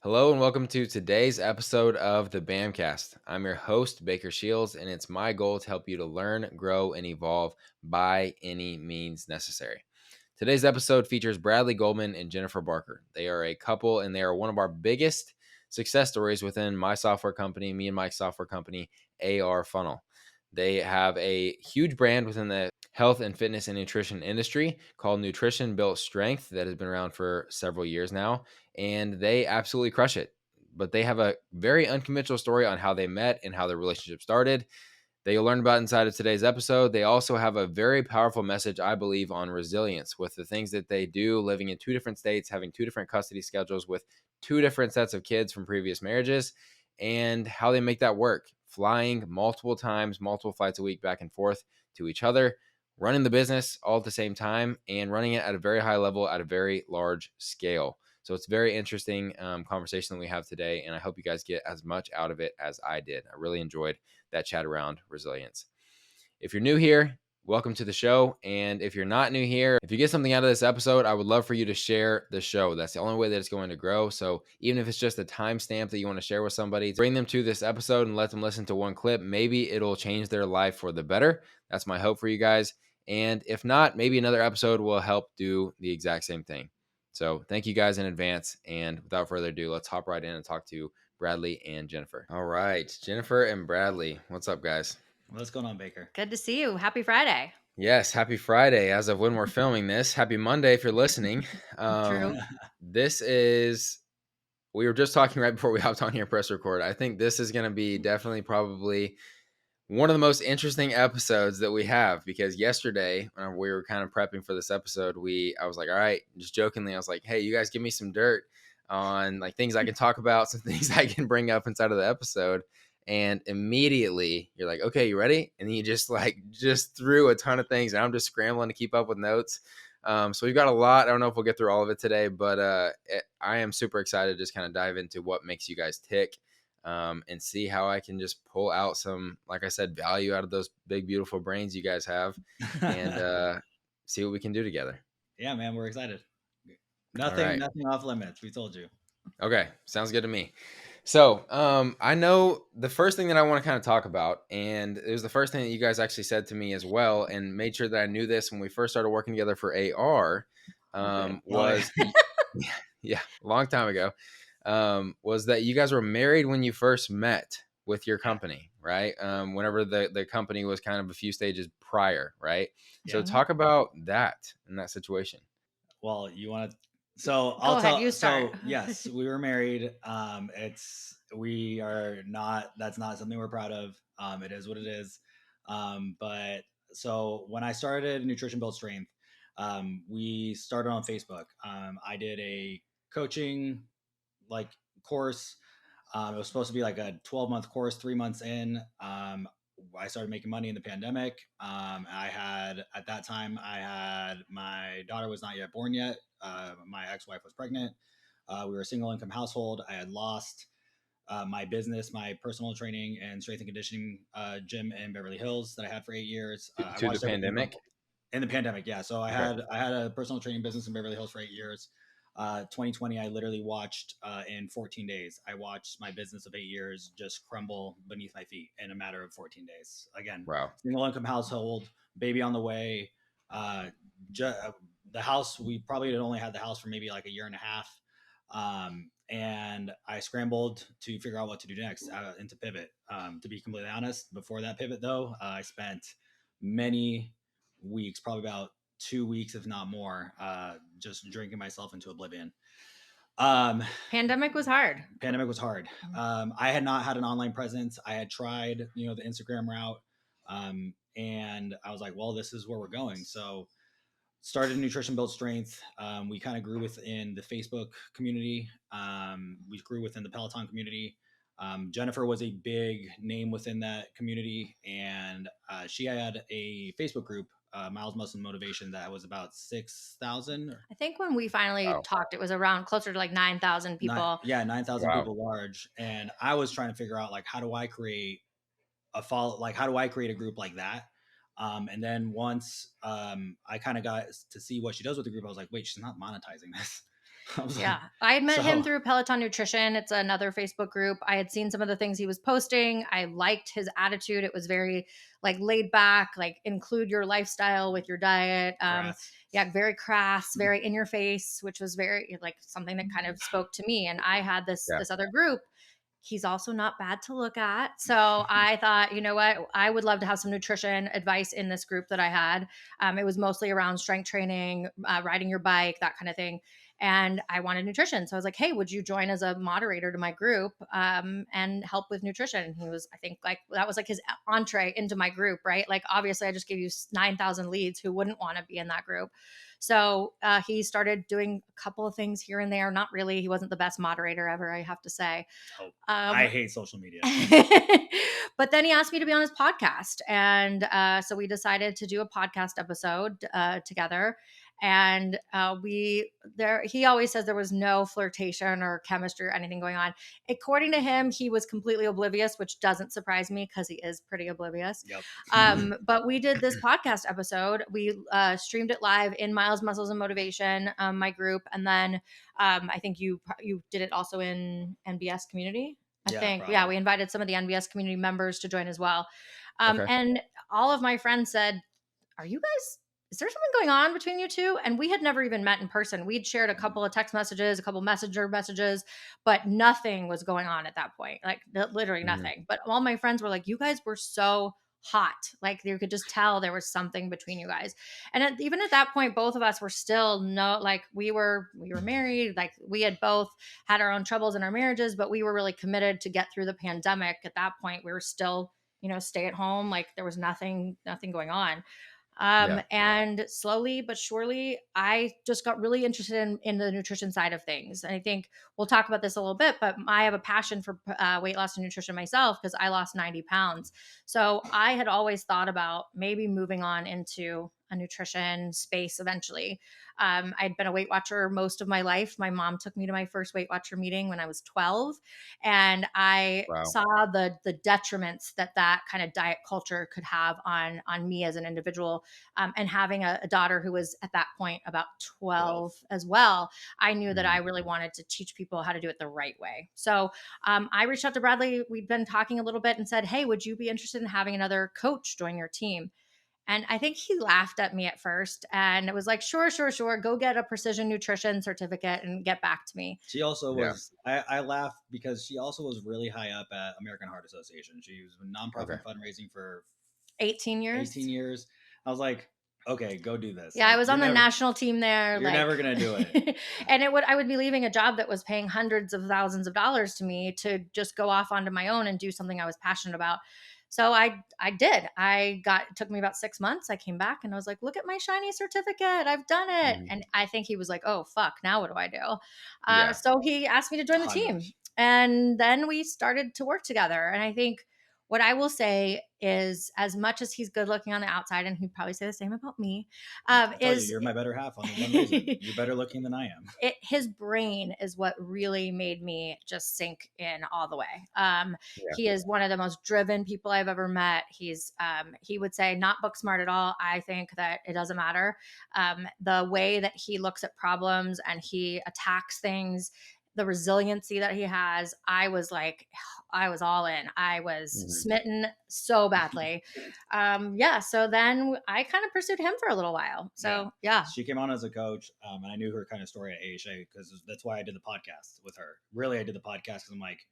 Hello and welcome to today's episode of the BAMcast. I'm your host, Baker Shields, and it's my goal to help you to learn, grow, and evolve by any means necessary. Today's episode features Bradley Goldman and Jennifer Barker. They are a couple and they are one of our biggest success stories within my software company, me and Mike's software company, AR Funnel. They have a huge brand within the health and fitness and nutrition industry called Nutrition Built Strength that has been around for several years now, and they absolutely crush it. But they have a very unconventional story on how they met and how their relationship started that you'll learn about inside of today's episode. They also have a very powerful message, I believe, on resilience with the things that they do, living in two different states, having two different custody schedules with two different sets of kids from previous marriages, and how they make that work, flying multiple times, multiple flights a week back and forth to each other, running the business all at the same time, and running it at a very high level at a very large scale. So it's a very interesting conversation that we have today, and I hope you guys get as much out of it as I did. I really enjoyed that chat around resilience. If you're new here, welcome to the show. And if you're not new here, if you get something out of this episode, I would love for you to share the show. That's the only way that it's going to grow. So even if it's just a timestamp that you want to share with somebody, bring them to this episode and let them listen to one clip. Maybe it'll change their life for the better. That's my hope for you guys. And if not, maybe another episode will help do the exact same thing. So thank you guys in advance. And without further ado, let's hop right in and talk to Bradley and Jennifer. All right, Jennifer and Bradley. What's up, guys? What's going on, Baker? Good to see you. Happy Friday. Yes, happy Friday as of when we're filming this. Happy Monday if you're listening. True. This is, we were just talking right before we hopped on here press record. I think this is going to be definitely probably one of the most interesting episodes that we have, because yesterday when we were kind of prepping for this episode, I was like, all right, just jokingly, I was like, hey, you guys give me some dirt on like things I can talk about, some things I can bring up inside of the episode. And immediately you're like, okay, you ready? And you just threw a ton of things, and I'm just scrambling to keep up with notes. So we've got a lot. I don't know if we'll get through all of it today, but I am super excited to just kind of dive into what makes you guys tick, and see how I can just pull out some, like I said, value out of those big, beautiful brains you guys have, and see what we can do together. Yeah, man, we're excited. All right. Nothing off limits. We told you. Okay. Sounds good to me. So I know the first thing that I want to kind of talk about, and it was the first thing that you guys actually said to me as well, and made sure that I knew this when we first started working together for AR, Okay. was, yeah, a long time ago, was that you guys were married when you first met with your company, right? Whenever the company was kind of a few stages prior, right? So Yeah. talk about that in that situation. Well, you want to? So Go I'll ahead, tell. you start. So yes, we were married. We are not. That's not something we're proud of. It is what it is. But so when I started Nutrition Build Strength, we started on Facebook. I did a coaching like course. It was supposed to be like a 12-month course. 3 months in, I started making money in the pandemic. I had at that time, I had my daughter was not yet born yet. My ex-wife was pregnant. We were a single income household. I had lost my business, my personal training and strength and conditioning gym in Beverly Hills that I had for 8 years. I To the watched everything pandemic. in the pandemic. Yeah. So I Okay. had a personal training business in Beverly Hills for 8 years. 2020, I literally watched in 14 days. I watched my business of 8 years just crumble beneath my feet in a matter of 14 days. Again, Wow. single income household, baby on the way. Uh, ju- the house, we probably had only had the house for maybe like a year and a half. And I scrambled to figure out what to do next into pivot. To be completely honest, before that pivot though, I spent many weeks, probably about 2 weeks, if not more, just drinking myself into oblivion. Pandemic was hard. Pandemic was hard. I had not had an online presence. I had tried, the Instagram route. And I was like, well, this is where we're going. So started Nutrition Build Strength. We kind of grew within the Facebook community. We grew within the Peloton community. Jennifer was a big name within that community, and she had a Facebook group, Miles Muscle Motivation, that was about 6,000. I think when we finally Wow. talked, it was around closer to like 9,000 people. 9,000 Wow. people large. And I was trying to figure out like, how do I create a follow? Like, how do I create a group like that? And then once I kind of got to see what she does with the group, I was like, wait, she's not monetizing this. I was like, Yeah. I had met him so through Peloton Nutrition. It's another Facebook group. I had seen some of the things he was posting. I liked his attitude. It was very like laid back, like include your lifestyle with your diet. crass. Yeah, very crass, very in your face, which was very like something that kind of spoke to me. And I had Yeah. this other group. He's also not bad to look at. So I thought, you know what? I would love to have some nutrition advice in this group that I had. It was mostly around strength training, riding your bike, that kind of thing. And I wanted nutrition. So I was like, hey, would you join as a moderator to my group and help with nutrition? And he was, I think, like that was like his entree into my group, right? Like, obviously, I just gave you 9,000 leads who wouldn't want to be in that group. So he started doing a couple of things here and there. Not really. He wasn't the best moderator ever, I have to say. Oh, Um, I hate social media. but then he asked me to be on his podcast. And so we decided to do a podcast episode together. And he always says there was no flirtation or chemistry or anything going on. According to him, he was completely oblivious, which doesn't surprise me because he is pretty oblivious. Yep. But we did this podcast episode. We streamed it live in Miles Muscles and Motivation, my group. And then I think you did it also in NBS community. I think, probably. yeah, we invited some of the NBS community members to join as well. Okay. And all of my friends said, are you guys, is there something going on between you two? And we had never even met in person. We'd shared a couple of text messages, a couple messenger messages, but nothing was going on at that point. Like literally Mhm. nothing. But all my friends were like, you guys were so hot. Like you could just tell there was something between you guys. And even at that point, both of us were still like we were married. Like we had both had our own troubles in our marriages, but we were really committed to get through the pandemic. At that point, we were still, stay at home. Like there was nothing going on. Yeah. And slowly but surely, I just got really interested in the nutrition side of things. And I think we'll talk about this a little bit, but I have a passion for weight loss and nutrition myself because I lost 90 pounds. So I had always thought about maybe moving on into a nutrition space eventually. I'd been a Weight Watcher most of my life. My mom took me to my first Weight Watcher meeting when I was 12, and I Wow. saw the detriments that kind of diet culture could have on me as an individual. And having a daughter who was at that point about 12 as well, I knew that Mhm. I really wanted to teach people how to do it the right way. So I reached out to Bradley. We'd been talking a little bit and said, hey, would you be interested in having another coach join your team? And I think he laughed at me at first and it was like, sure, sure, sure. Go get a precision nutrition certificate and get back to me. She also Yeah. was, I laugh because she also was really high up at American Heart Association. She was in nonprofit Okay. fundraising for 18 years. 18 years. I was like, okay, go do this. Yeah, Like, I was on the national team there. You're never going to do it. And I would be leaving a job that was paying hundreds of thousands of dollars to me to just go off onto my own and do something I was passionate about. So I did. It took me about 6 months. I came back and I was like, look at my shiny certificate. I've done it. Mhm. And I think he was like, oh, fuck, now what do I do? Yeah. So he asked me to join the team. And then we started to work together. And I think what I will say is, as much as he's good looking on the outside, and he'd probably say the same about me, I tell you, you're my better half on the one reason. You're better looking than I am. His brain is what really made me just sink in all the way. Yeah. He is one of the most driven people I've ever met. He would say not book smart at all. I think that it doesn't matter. The way that he looks at problems and he attacks things, the resiliency that he has, I was all in. I was smitten so badly. So then I kind of pursued him for a little while. So yeah. She came on as a coach, and I knew her kind of story at AHA because that's why I did the podcast with her. Really, I did the podcast because I'm like,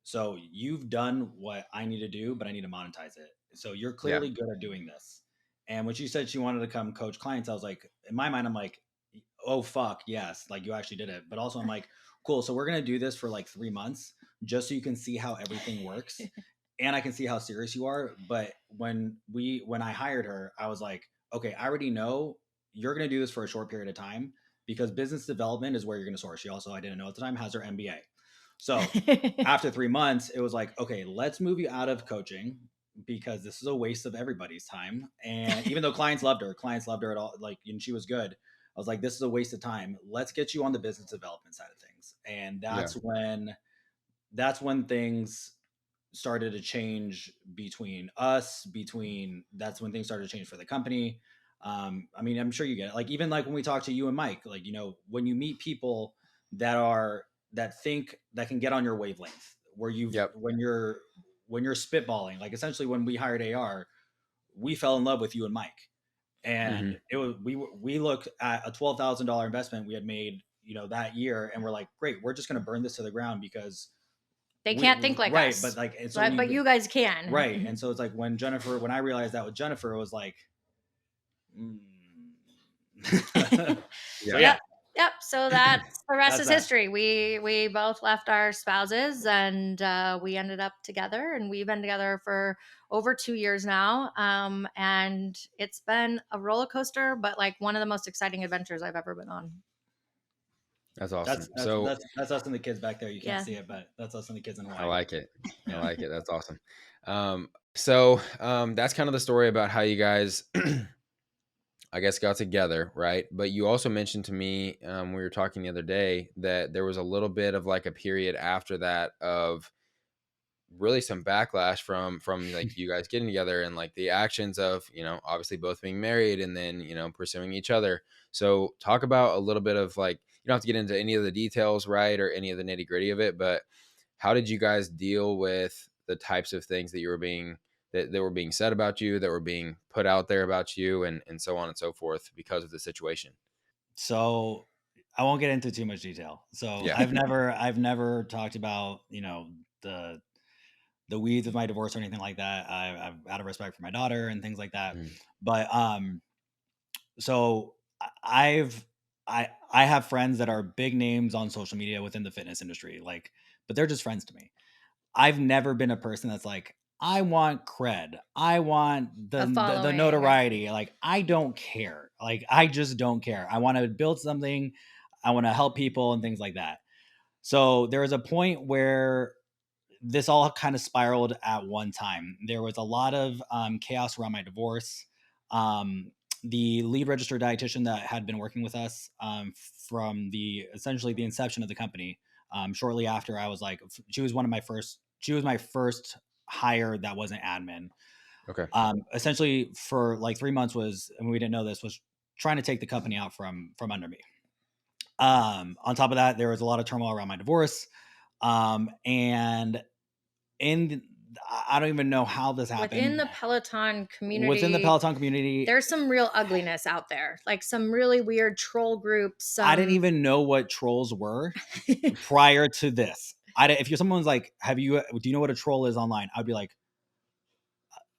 so you've done what I need to do, but I need to monetize it. So you're clearly good at doing this. And when she said she wanted to come coach clients, I was like, in my mind, I'm like, oh fuck yes, like you actually did it. But also I'm like, cool, so we're gonna do this for like 3 months just so you can see how everything works and I can see how serious you are. But when I hired her, I was like, okay, I already know you're gonna do this for a short period of time because business development is where you're gonna soar. She also, I didn't know at the time, has her MBA. So after 3 months, it was like, okay, let's move you out of coaching because this is a waste of everybody's time. And even though clients loved her at all, like, and she was good, I was like, this is a waste of time. Let's get you on the business development side of things. And that's when things started to change between us, that's when things started to change for the company. I mean, I'm sure you get it. Like, even like when we talk to you and Mike, like, when you meet people, that can get on your wavelength, where Yep. when you're spitballing. Like essentially, when we hired AR, we fell in love with you and Mike, and Hmm. it was we looked at a $12,000 investment we had made, that year, and we're like, great, we're just going to burn this to the ground because They can't think like right, us, but like, and so but you guys can. right, and so it's like when I realized that with Jennifer, it was like, mm. So Yeah. yeah, Yep. Yep. So that's the rest that's is that. history. We both left our spouses and we ended up together, and we've been together for over 2 years now. And it's been a roller coaster, but like one of the most exciting adventures I've ever been on. That's That's awesome. that's So that's that's us and the kids back there. You can't Yeah. see it, but that's us and the kids in I Hawaii. like it. I Yeah. like it. That's awesome. That's kind of the story about how you guys, I guess, got together, right? But you also mentioned to me, we were talking the other day, that there was a little bit of like a period after that of really some backlash from like you guys getting together and like the actions of, obviously both being married and then, pursuing each other. So talk about a little bit of like, you don't have to get into any of the details, right, or any of the nitty gritty of it, but how did you guys deal with the types of things that that were being said about you, that were being put out there about you, and so on and so forth because of the situation? So I won't get into too much detail. So Yeah. I've never talked about, the the weeds of my divorce or anything like that. I've out of respect for my daughter and things like that. Mhm. But so I've I have friends that are big names on social media within the fitness industry, like, but they're just friends to me. I've never been a person that's like, I want cred. I want A the following. notoriety. Like, I don't care. Like, I just don't care. I want to build something. I want to help people and things like that. So there was a point where this all kind of spiraled at one time. There was a lot of chaos around my divorce. The lead registered dietitian that had been working with us from the essentially the inception of the company. Shortly after, I was like, she was one of my first. She was my first hire that wasn't admin. Okay. Essentially, for like 3 months was, and we didn't know this, was trying to take the company out from under me. On top of that, there was a lot of turmoil around my divorce. And in I don't even know how this Within happened. the Peloton Within the community, Peloton community, there's some real ugliness out there, like some really weird troll groups. I didn't Some even know what trolls were prior to this. If you someone's like, do you know what a troll is online? I'd be like,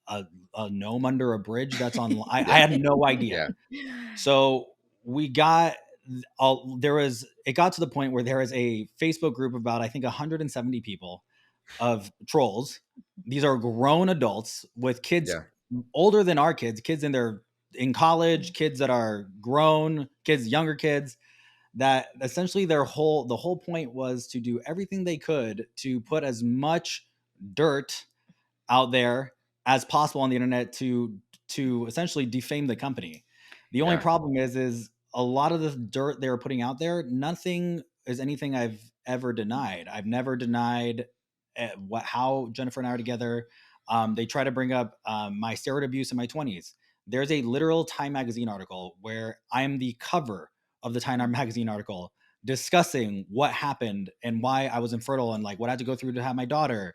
a, a gnome under a bridge that's on. I Yeah. had no idea. Yeah. So we got it got to the point where there is a Facebook group of about, I think, 170 people of trolls. These are grown adults with kids Yeah. older than our kids in college, kids that are grown, kids, younger kids, that essentially the whole point was to do everything they could to put as much dirt out there as possible on the internet to essentially defame the company. The only Yeah. problem is a lot of the dirt they were putting out there, nothing is anything I've ever denied. I've never denied how Jennifer and I are together. They try to bring up my steroid abuse in my 20s. There's a literal Time magazine article where I'm the cover of the Time magazine article discussing what happened and why I was infertile and like what I had to go through to have my daughter.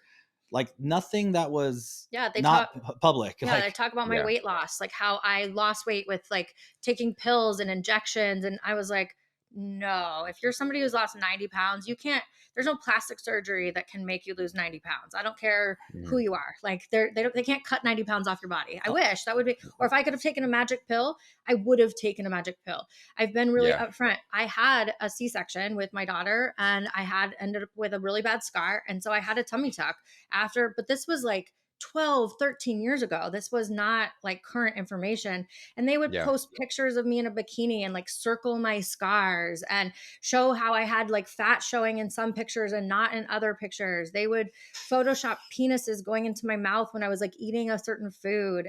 Like nothing that was Yeah, they not talk. public. Yeah, I Like, talk about my Yeah. weight loss, like how I lost weight with like taking pills and injections. And I was like, no, if you're somebody who's lost 90 pounds, you can't, there's no plastic surgery that can make you lose 90 pounds. I don't care who Mhm. you are. Like they can't cut 90 pounds off your body. I wish that would be, or if I could have taken a magic pill, I would have taken a magic pill. I've been really Yeah. upfront. I had a C-section with my daughter and I had ended up with a really bad scar. And so I had a tummy tuck after, but this was like 12, 13 years ago. This was not like current information. And they would Yeah. post pictures of me in a bikini and like circle my scars and show how I had like fat showing in some pictures and not in other pictures. They would Photoshop penises going into my mouth when I was like eating a certain food.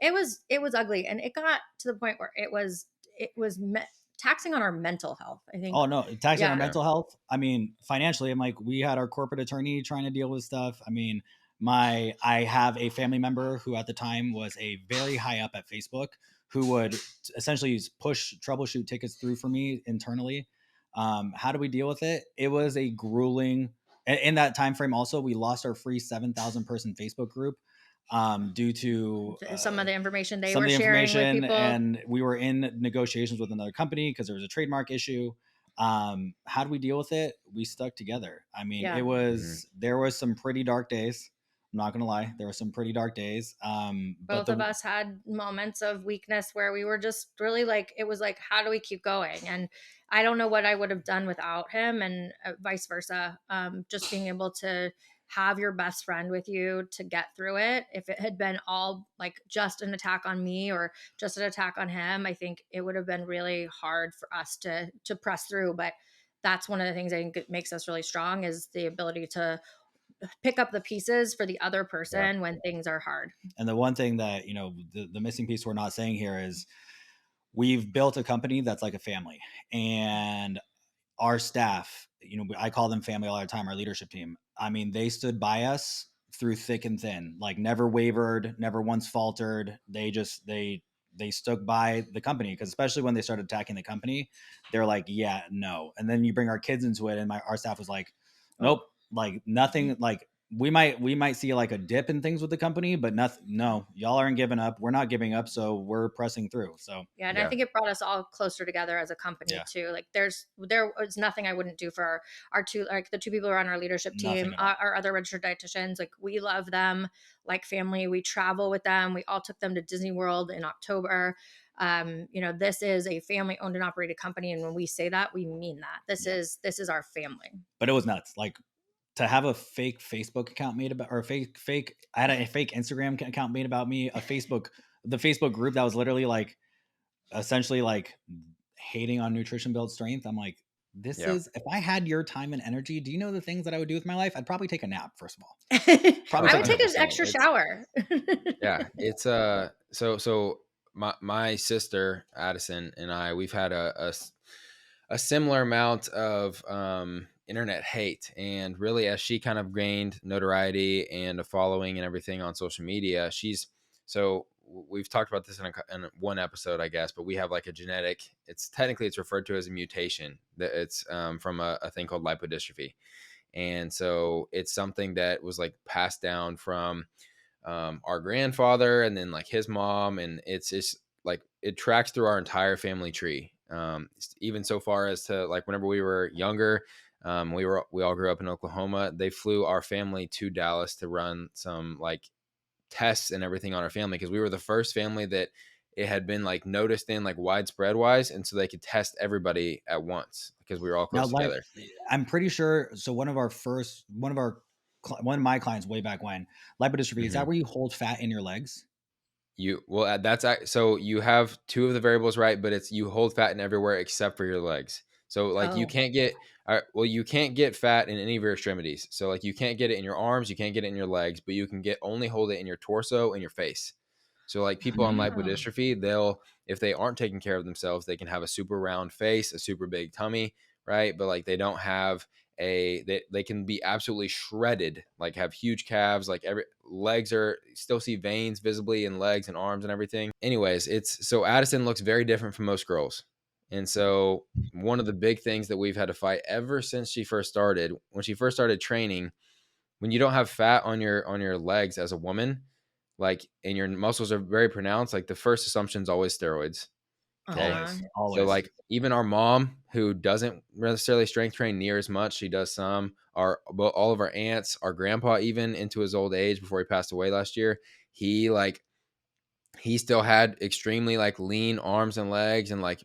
It was ugly. And it got to the point where taxing on our mental health, I think. oh no, taxing our Yeah. Yeah. mental health. I mean, financially, I'm like, we had our corporate attorney trying to deal with stuff. I mean, I have a family member who at the time was a very high up at Facebook who would essentially push troubleshoot tickets through for me internally. How do we deal with it? It was a grueling. In that time frame, also we lost our free 7,000 person Facebook group due to Some of the information they some were of the sharing with information, people. and we were in negotiations with another company because there was a trademark issue. How do we deal with it? We stuck together. I mean, Yeah. there was some pretty dark days. I'm not gonna lie, there were some pretty dark days. But Both of us had moments of weakness where we were just really like, it was like, how do we keep going? And I don't know what I would have done without him, and vice versa. Just being able to have your best friend with you to get through it. If it had been all like just an attack on me or just an attack on him, I think it would have been really hard for us to press through. But that's one of the things I think makes us really strong, is the ability to pick up the pieces for the other person when things are hard. And the one thing that, the missing piece we're not saying here is we've built a company that's like a family, and our staff, I call them family all the time, our leadership team. I mean, they stood by us through thick and thin, like never wavered, never once faltered. They stuck by the company, because especially when they started attacking the company, they're like, yeah, no. And then you bring our kids into it, and our staff was like, nope, like nothing, like we might see like a dip in things with the company, but nothing. No, y'all aren't giving up. We're not giving up, so we're pressing through. So Yeah, and I think it brought us all closer together as a company too. Like there was nothing I wouldn't do for our two, like the two people who are on our leadership team, our other registered dietitians. Like we love them like family. We travel with them. We all took them to Disney World in October. This is a family owned and operated company, and when we say that, we mean that. This is our family. But it was nuts. Like, to have a fake Facebook account made about, or I had a fake Instagram account made about me, the Facebook group that was literally like, essentially like hating on nutrition build strength. I'm like, this is, if I had your time and energy, do you know the things that I would do with my life? I'd probably take a nap, first of all. I would take an extra shower. Yeah, it's so my sister Addison and I, we've had a similar amount of internet hate, and really as she kind of gained notoriety and a following and everything on social media, we've talked about this in one episode, I guess, but we have like a genetic, it's referred to as a mutation, that it's from a thing called lipodystrophy. And so it's something that was like passed down from our grandfather and then like his mom, and it's just like it tracks through our entire family tree, even so far as to like whenever we were younger, we all grew up in Oklahoma. They flew our family to Dallas to run some like tests and everything on our family, because we were the first family that it had been like noticed in like widespread wise, and so they could test everybody at once because we were all close together. I'm pretty sure. So one of my clients way back when, lipodystrophy, is that where you hold fat in your legs? So you have two of the variables right, but it's you hold fat in everywhere except for your legs. So like you can't get fat in any of your extremities. So like you can't get it in your arms, you can't get it in your legs, but you can only hold it in your torso and your face. So like people on lipodystrophy, if they aren't taking care of themselves, they can have a super round face, a super big tummy, right? But like they don't have they can be absolutely shredded, like have huge calves, like legs are still see veins visibly in legs and arms and everything. Anyways, so Addison looks very different from most girls. And so one of the big things that we've had to fight ever since when she first started training, when you don't have fat on your legs as a woman, like, and your muscles are very pronounced, like the first assumption is always steroids. Okay. Always. So like even our mom, who doesn't necessarily strength train near as much, she does some. All of our aunts, our grandpa, even into his old age before he passed away last year, he still had extremely like lean arms and legs, and like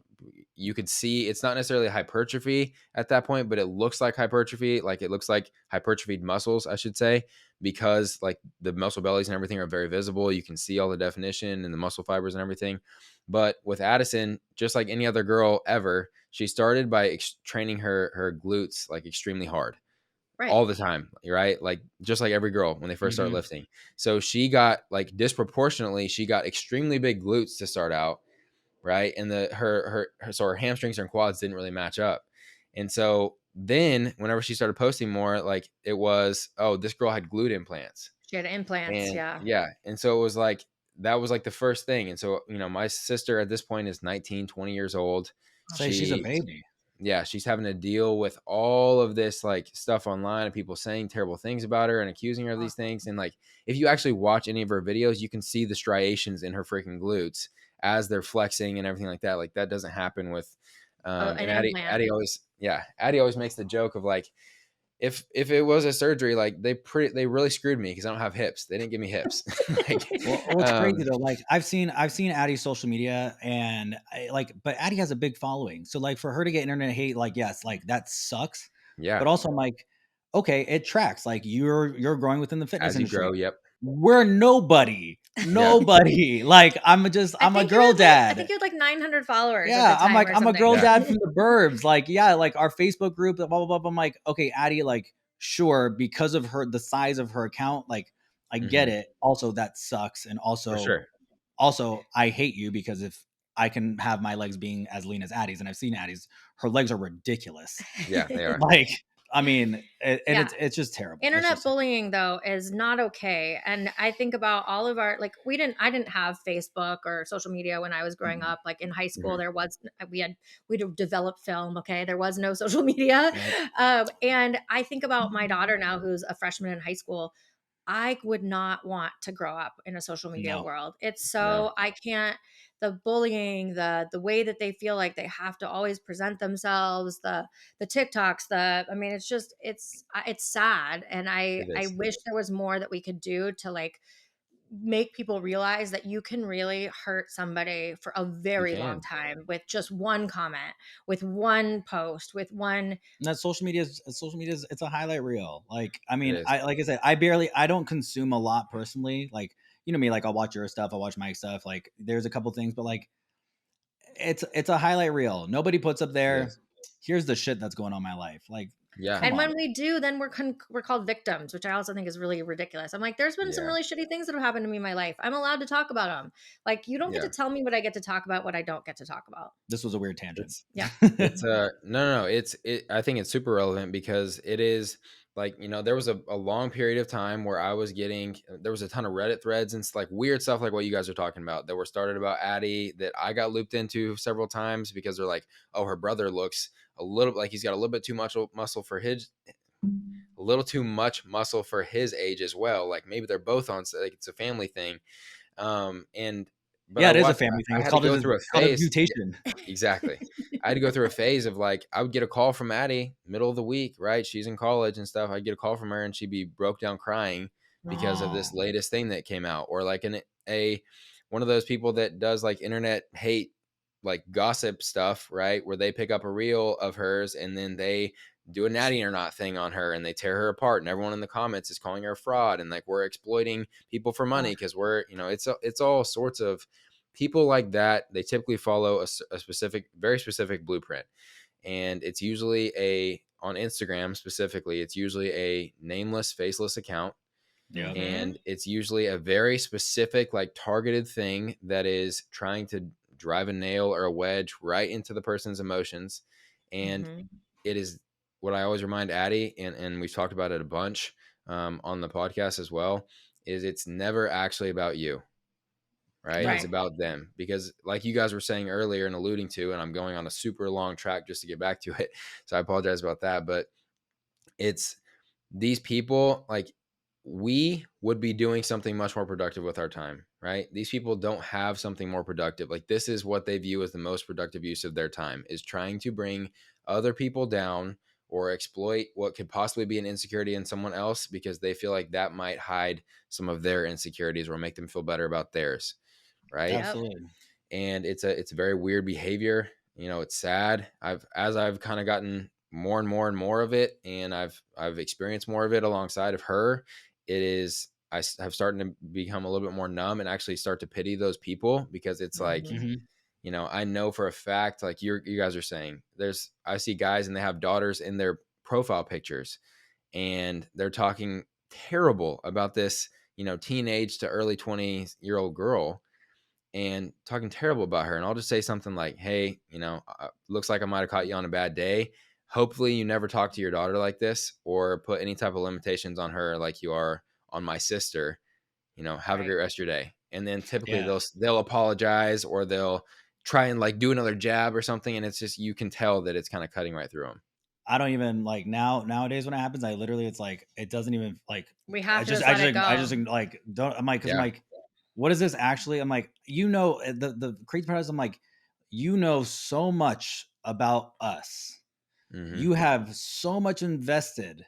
you could see it's not necessarily hypertrophy at that point, but it looks like hypertrophy. Like it looks like hypertrophied muscles, I should say, because like the muscle bellies and everything are very visible. You can see all the definition and the muscle fibers and everything. But with Addison, just like any other girl ever, she started by training her glutes like extremely hard. Right. All the time, right? Like just like every girl when they first start lifting. So she got like disproportionately, she got extremely big glutes to start out, right? And her hamstrings and quads didn't really match up. And so then whenever she started posting more, like it was, oh, this girl had glute implants. She had implants, yeah. And so it was like that was like the first thing. And so, my sister at this point is 19, 20 years old. She's a baby. yeah, she's having to deal with all of this like stuff online and people saying terrible things about her and accusing her of Oh, these things. And like, if you actually watch any of her videos, you can see the striations in her freaking glutes as they're flexing and everything like that. Like that doesn't happen with, an and implant. Addie always makes the joke of like, if it was a surgery, like they really screwed me because I don't have hips. They didn't give me hips. Like, Well, it's crazy though. Like I've seen Addie's social media, and but Addie has a big following. So like for her to get internet hate, like yes, like that sucks. yeah, But also I'm like, okay, it tracks. Like you're growing within the fitness as you industry. grow, yep, We're nobody, yeah, nobody. Like I'm a girl I think dad. you had like 900 followers at the Yeah, I'm time like or I'm a girl something. yeah, dad from the burbs. Like yeah, like our Facebook group, blah blah blah. I'm like okay, Addie, like sure because of the size of her account, like I get hmm it. Also that sucks, and for sure, also I hate you because if I can have my legs being as lean as Addie's, and I've seen Addie's, her legs are ridiculous. yeah, they are, Like I mean, and Yeah. it's just terrible. It's Internet just terrible. bullying though is not okay. And I think about all of our, like, I didn't have Facebook or social media when I was growing Mhm. up. Like in high school hmm we'd developed film. Okay. There was no social media. Yep. And I think about my daughter now, who's a freshman in high school. I would not want to grow up in a social media No. world. It's no, so, I can't, the bullying, the way that they feel like they have to always present themselves, the TikToks, I mean, it's just it's sad, and it I is. wish there was more that we could do to like make people realize that you can really hurt somebody for a You very long can. time with just one comment, with one post, with one. And that social media is it's a highlight reel. Like I It mean, is. I said, I don't consume a lot personally. Like you know me, like I'll watch your stuff, I'll watch Mike's stuff. Like there's a couple things, but like it's a highlight reel. Nobody puts up It there. is. Here's the shit that's going on in my life. Like, Yeah. come And on. when we do, then we're called victims, which I also think is really ridiculous. I'm like, there's been some Yeah. really shitty things that have happened to me in my life. I'm allowed to talk about them. Like, you don't get Yeah. to tell me what I get to talk about, what I don't get to talk about. This was a weird tangent. It's Yeah. it's no, I think it's super relevant because it is like, there was a long period of time where there was a ton of Reddit threads and like weird stuff like what you guys are talking about that were started about Addie that I got looped into several times because they're like, oh, her brother looks a little like he's got a little bit too much muscle for his a little too much muscle for his age as well. Like maybe they're both on, like it's a family thing. And but Yeah, it is a family thing. I It's had to called go a through a phase. mutation. Exactly. I had to go through a phase of like I would get a call from Addie middle of the week, right? She's in college and stuff. I'd get a call from her and she'd be broke down crying because of this Oh, latest thing that came out, or like a one of those people that does like internet hate, like gossip stuff, right? Where they pick up a reel of hers and then they do a natty or not thing on her and they tear her apart and everyone in the comments is calling her a fraud and like we're exploiting people for money Ugh. because it's all sorts of people like that. They typically follow a specific, very specific blueprint, and it's usually on Instagram specifically, it's usually a nameless faceless account, yep. Mm-hmm. and it's usually a very specific like targeted thing that is trying to drive a nail or a wedge right into the person's emotions. And Mm-hmm. it is what I always remind Addie, and we've talked about it a bunch on the podcast as well, is it's never actually about you, right? No. It's Right. about them because, like you guys were saying earlier and alluding to, and I'm going on a super long track just to get back to it. So I apologize about that. But it's these people, like, we would be doing something much more productive with our time, right? These people don't have something more productive. Like, this is what they view as the most productive use of their time, is trying to bring other people down or exploit what could possibly be an insecurity in someone else because they feel like that might hide some of their insecurities or make them feel better about theirs, right? Yep. Absolutely. And it's a very weird behavior. It's sad. I've kind of gotten more and more and more of it, and I've experienced more of it alongside of her. It is have started to become a little bit more numb and actually start to pity those people because it's like, Mm-hmm. Hmm. I know for a fact, like you guys are saying, I see guys and they have daughters in their profile pictures and they're talking terrible about this, teenage to early 20-year-old girl and talking terrible about her. And I'll just say something like, hey, looks like I might have caught you on a bad day. Hopefully you never talk to your daughter like this or put any type of limitations on her like you are on my sister. Have a Right. great rest of your day. And then typically Yeah. they'll apologize or they'll try and like do another jab or something, and it's just you can tell that it's kind of cutting right through them. I don't even like nowadays when it happens, I literally, it's like, it doesn't even like, We have to just let it I go. just like, don't, I'm like, cause I'm Yeah. like, what is this actually? I'm like, the crazy part is I'm like, so much about us. Hmm. You have so much invested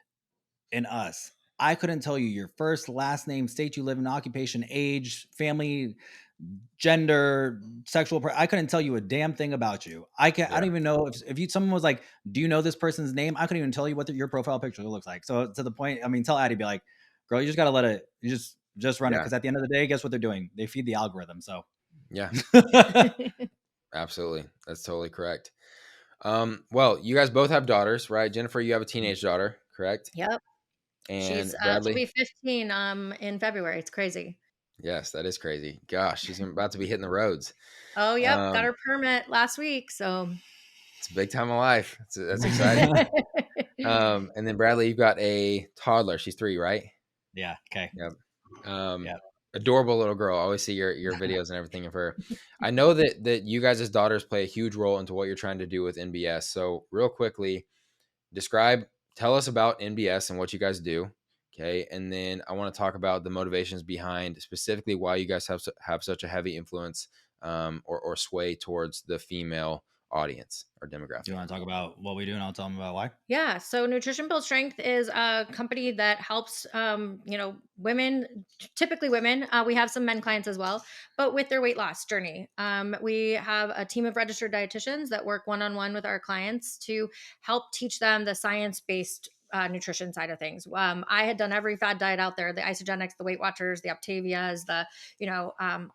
in us. I couldn't tell you your first, last name, state you live in, occupation, age, family, gender, I couldn't tell you a damn thing about you. I Yeah. don't even know if someone was like, do you know this person's name? I couldn't even tell you what your profile picture looks like. So to the point, I mean, tell Addie, be like, girl, you just gotta let it, you just run it. Yeah. Cause at the end of the day, guess what they're doing? They feed the algorithm. So Yeah. Absolutely. That's totally correct. Well, you guys both have daughters, right? Jennifer, you have a teenage daughter, correct? Yep. And She'll Bradley? be 15 in February. It's crazy. Yes, that is crazy. Gosh, she's about to be hitting the roads. Oh, yep, got Um, her permit last week, so it's a big time of life. That's exciting. And then Bradley, you've got a toddler. She's 3, right? yeah. Okay. Yep. Um, Yeah. adorable little girl. I always see your videos and everything of her. I know that you guys as daughters play a huge role into what you're trying to do with NBS. So real quickly, describe, tell us about NBS and what you guys do. Okay. And then I want to talk about the motivations behind specifically why you guys have such a heavy influence or sway towards the female audience or Do you demographic. want to talk about what we do and I'll tell them about why? Yeah, so Nutrition Build Strength is a company that helps, women, typically women. We have some men clients as well, but with their weight loss journey. We have a team of registered dietitians that work one on one with our clients to help teach them the science based. Nutrition side of things. I had done every fad diet out there: the isogenics, the Weight Watchers, the Optavias,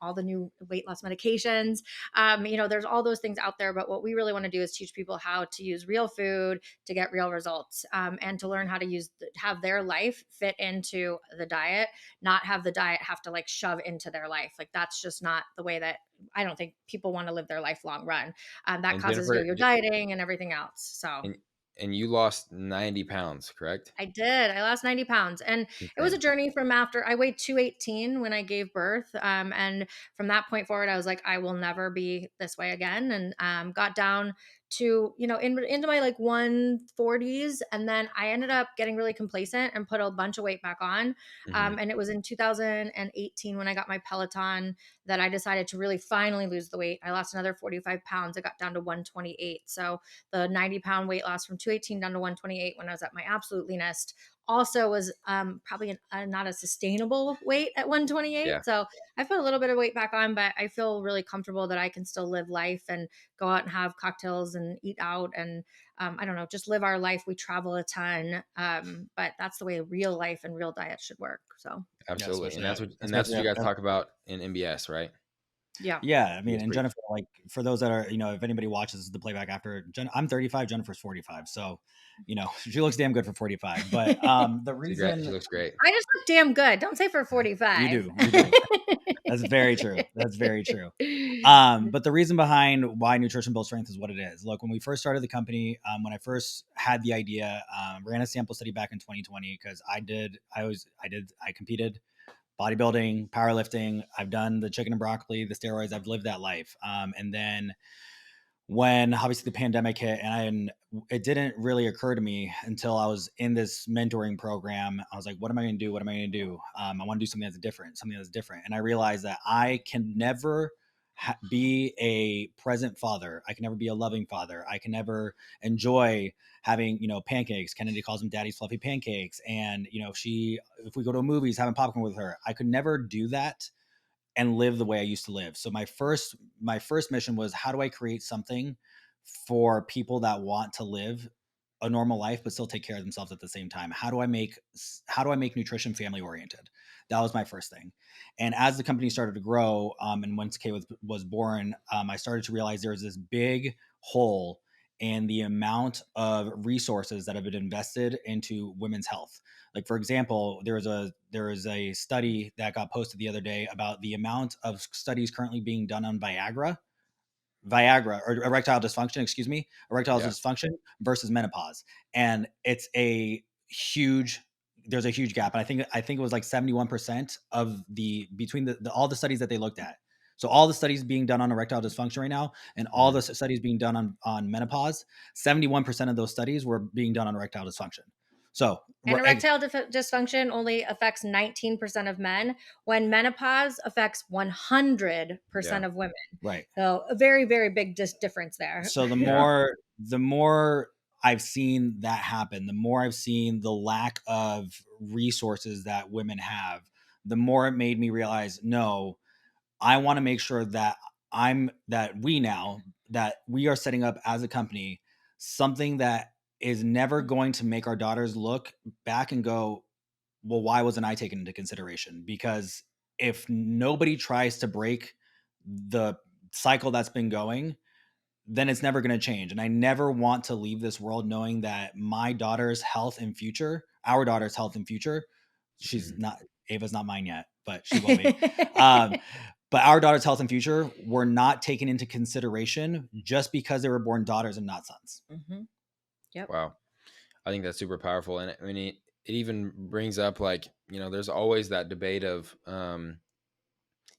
all the new weight loss medications. There's all those things out there, but what we really want to do is teach people how to use real food to get real results, and to learn how to have their life fit into the diet, not have the diet have to like shove into their life. Like that's just not the way that I don't think people want to live their life long run. That And causes Jennifer, yo-yo dieting and everything else. So and, and you lost 90 pounds, correct? I did. I lost 90 pounds. And it was a Insane. journey from after I weighed 218 when I gave birth. And from that point forward, I was like, I will never be this way again. And got down to, into my like 140s. And then I ended up getting really complacent and put a bunch of weight back on. Hmm. And it was in 2018 when I got my Peloton that I decided to really finally lose the weight. I lost another 45 pounds. I got down to 128. So the 90-pound weight loss from 218 down to 128 when I was at my absolute leanest also was probably not a sustainable weight at 128. Yeah, So I put a little bit of weight back on, but I feel really comfortable that I can still live life and go out and have cocktails and eat out and I don't know, just live our life. We travel a ton, but that's the way real life and real diet should work. So Yeah, absolutely. And that's especially what you guys talk about in MBS, right? yeah. Yeah, I mean, MBS and Brief. Jennifer, like for those that are, if anybody watches the playback after, I'm 35, Jennifer's 45, so she looks damn good for 45. But the She's great. She reason looks great. I just look damn good. Don't say for you 45. do, you do. That's very true. That's very true. But the reason behind why Nutrition Build Strength is what it is. Look, when we first started the company, when I first had the idea, ran a sample study back in 2020 because I competed bodybuilding, powerlifting. I've done the chicken and broccoli, the steroids. I've lived that life. And then when obviously the pandemic hit, and it didn't really occur to me until I was in this mentoring program. I was like, what am I going to do? What am I going to do? I want to do something that's different. And I realized that I can never be a present father. I can never be a loving father. I can never enjoy having, pancakes. Kennedy calls them daddy's fluffy pancakes. And, if we go to movies, having popcorn with her, I could never do that and live the way I used to live. So my first mission was, how do I create something for people that want to live a normal life but still take care of themselves at the same time? How do I make nutrition family oriented? That was my first thing. And as the company started to grow, and once K was born, I started to realize there was this big hole in the amount of resources that have been invested into women's health. Like for example, there is a study that got posted the other day about the amount of studies currently being done on Viagra or erectile dysfunction, erectile Yeah. dysfunction versus menopause. And there's a huge gap. And I think it was like 71% of between all the studies that they looked at, So all the studies being done on erectile dysfunction right now, and all Mhm. the studies being done on menopause, 71% of those studies were being done on erectile dysfunction. So And erectile dysfunction only affects 19% of men, when menopause affects 100% Yeah. of women. right. So a very, very big difference there. So Yeah. the more I've seen that happen, the more I've seen the lack of resources that women have, the more it made me realize, no, I want to make sure that that we are setting up as a company something that is never going to make our daughters look back and go, well, why wasn't I taken into consideration? Because if nobody tries to break the cycle that's been going, then it's never going to change. And I never want to leave this world knowing that my daughter's health and future, our daughter's health and future, she's Mhm. not, Ava's not mine yet, but she will be. Um, but our daughter's health and future were not taken into consideration just because they were born daughters and not sons. Mhm. Yep. Wow. I think that's super powerful. And I mean, it even brings up, like, there's always that debate of,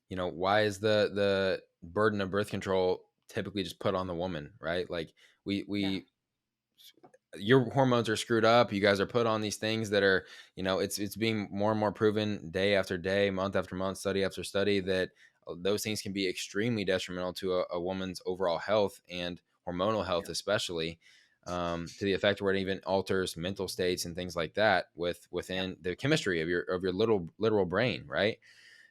why is the burden of birth control typically just put on the woman, right? Like, Yeah. we your hormones are screwed up. You guys are put on these things that are, it's being more and more proven day after day, month after month, study after study, that those things can be extremely detrimental to a woman's overall health and hormonal health, Yeah. especially, to the effect where it even alters mental states and things like that Yep. within the chemistry of your little literal brain, right?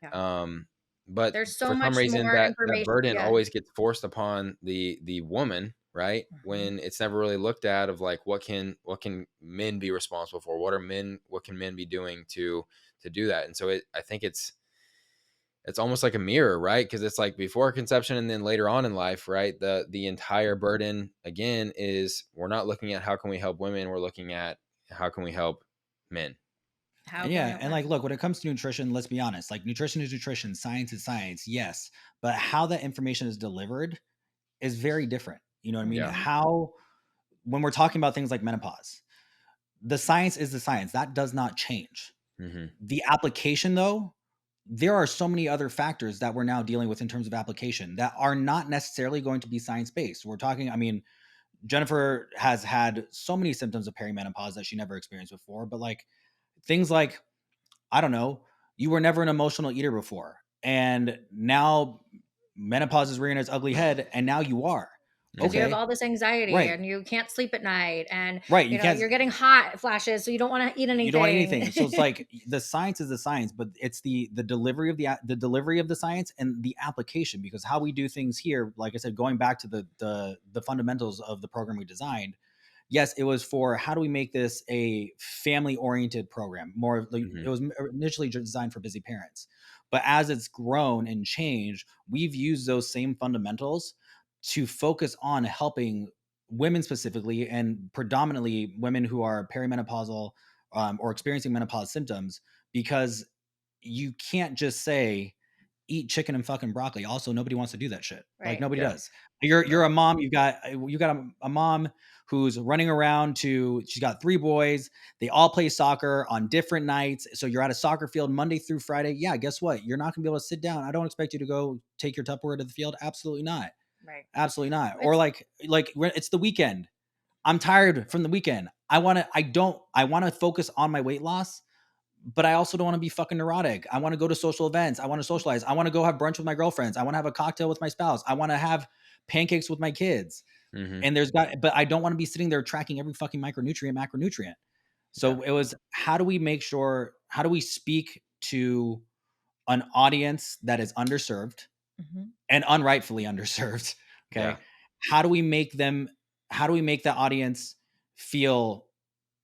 Yeah. Um, but There's so for some much reason, more that information. burden Yeah. always gets forced upon the woman, right? Mhm. When it's never really looked at of, like, what can men be responsible for? What can men be doing to do that? And so I think it's almost like a mirror, right? Because it's like before conception and then later on in life, right? The entire burden again is, we're not looking at how can we help women, we're looking at how can we help men. How And can we yeah, help and men? like, look, when it comes to nutrition, let's be honest, like nutrition is nutrition, science is science, yes. But how that information is delivered is very different. You know what I mean? Yeah. Mhm. How, when we're talking about things like menopause, the science is the science. That does not change. Hmm. The application, though, there are so many other factors that we're now dealing with in terms of application that are not necessarily going to be science based. We're talking, I mean, Jennifer has had so many symptoms of perimenopause that she never experienced before, but like things like, I don't know, you were never an emotional eater before, and now menopause is rearing its ugly head, and now you are. And you Hmm. have Okay, all this anxiety right, and you can't sleep at night and right. You can't. you're getting hot flashes so you don't want to eat You don't want anything. anything. So it's like the science is the science, but it's the delivery of the delivery of the science and the application. Because how we do things here, like I said, going back to the fundamentals of the program we designed, yes, it was for how do we make this a family oriented program. More, like, Hmm. it was initially designed for busy parents, but as it's grown and changed, we've used those same fundamentals to focus on helping women specifically, and predominantly women who are perimenopausal, or experiencing menopause symptoms, because you can't just say eat chicken and fucking broccoli. Also, nobody wants to do that shit. Like Right. nobody Yeah. does. You're No. a mom. You got a mom who's running around to. She's got 3 boys. They all play soccer on different nights. So you're at a soccer field Monday through Friday. Yeah, guess what? You're not gonna be able to sit down. I don't expect you to go take your Tupperware to the field. Absolutely not. Right. Absolutely not. Or It's it's the weekend. I'm tired from the weekend. I want to focus on my weight loss, but I also don't want to be fucking neurotic. I want to go to social events. I want to socialize. I want to go have brunch with my girlfriends. I want to have a cocktail with my spouse. I want to have pancakes with my kids. Hmm. And but I don't want to be sitting there tracking every fucking micronutrient, macronutrient. Yeah. So it was, how do we speak to an audience that is underserved Mhm. and unrightfully underserved? Yeah. Okay. How do we make them, how do we make that audience feel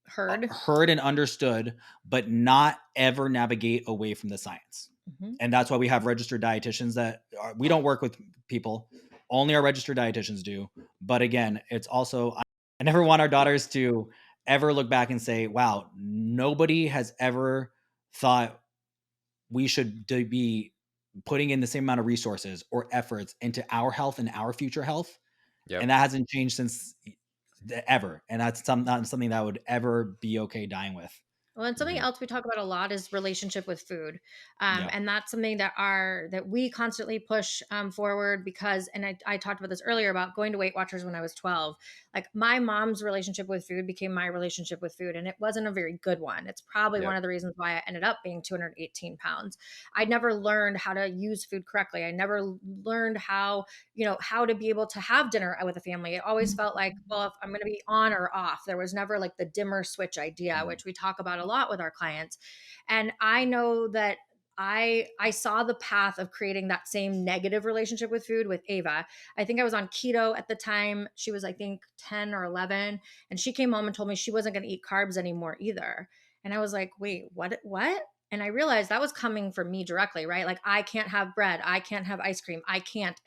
heard. heard and understood, but not ever navigate away from the science? Mhm. And that's why we have registered dietitians we don't work with people. Only our registered dietitians do. But again, it's also, I never want our daughters to ever look back and say, wow, nobody has ever thought we should be putting in the same amount of resources or efforts into our health and our future health. And Yep. that hasn't changed since ever. And that's not something that would ever be okay dying with. Well, and something Mhm. else we talk about a lot is relationship with food, Yeah. and that's something that we constantly push forward because. And I talked about this earlier about going to Weight Watchers when I was 12. Like my mom's relationship with food became my relationship with food, and it wasn't a very good one. It's probably Yep. one of the reasons why I ended up being 218 pounds. I never learned how to use food correctly. I never learned how how to be able to have dinner with a family. It always felt like, well, if I'm going to be on or off, there was never like the dimmer switch idea, Mhm. which we talk about a lot with our clients. And I know that I saw the path of creating that same negative relationship with food with Ava. I think I was on keto at the time. She was, I think, 10 or 11, and she came home and told me she wasn't going to eat carbs anymore either. And I was like, "Wait, what?" And I realized that was coming from me directly, right? Like, I can't have bread, I can't have ice cream, I can't.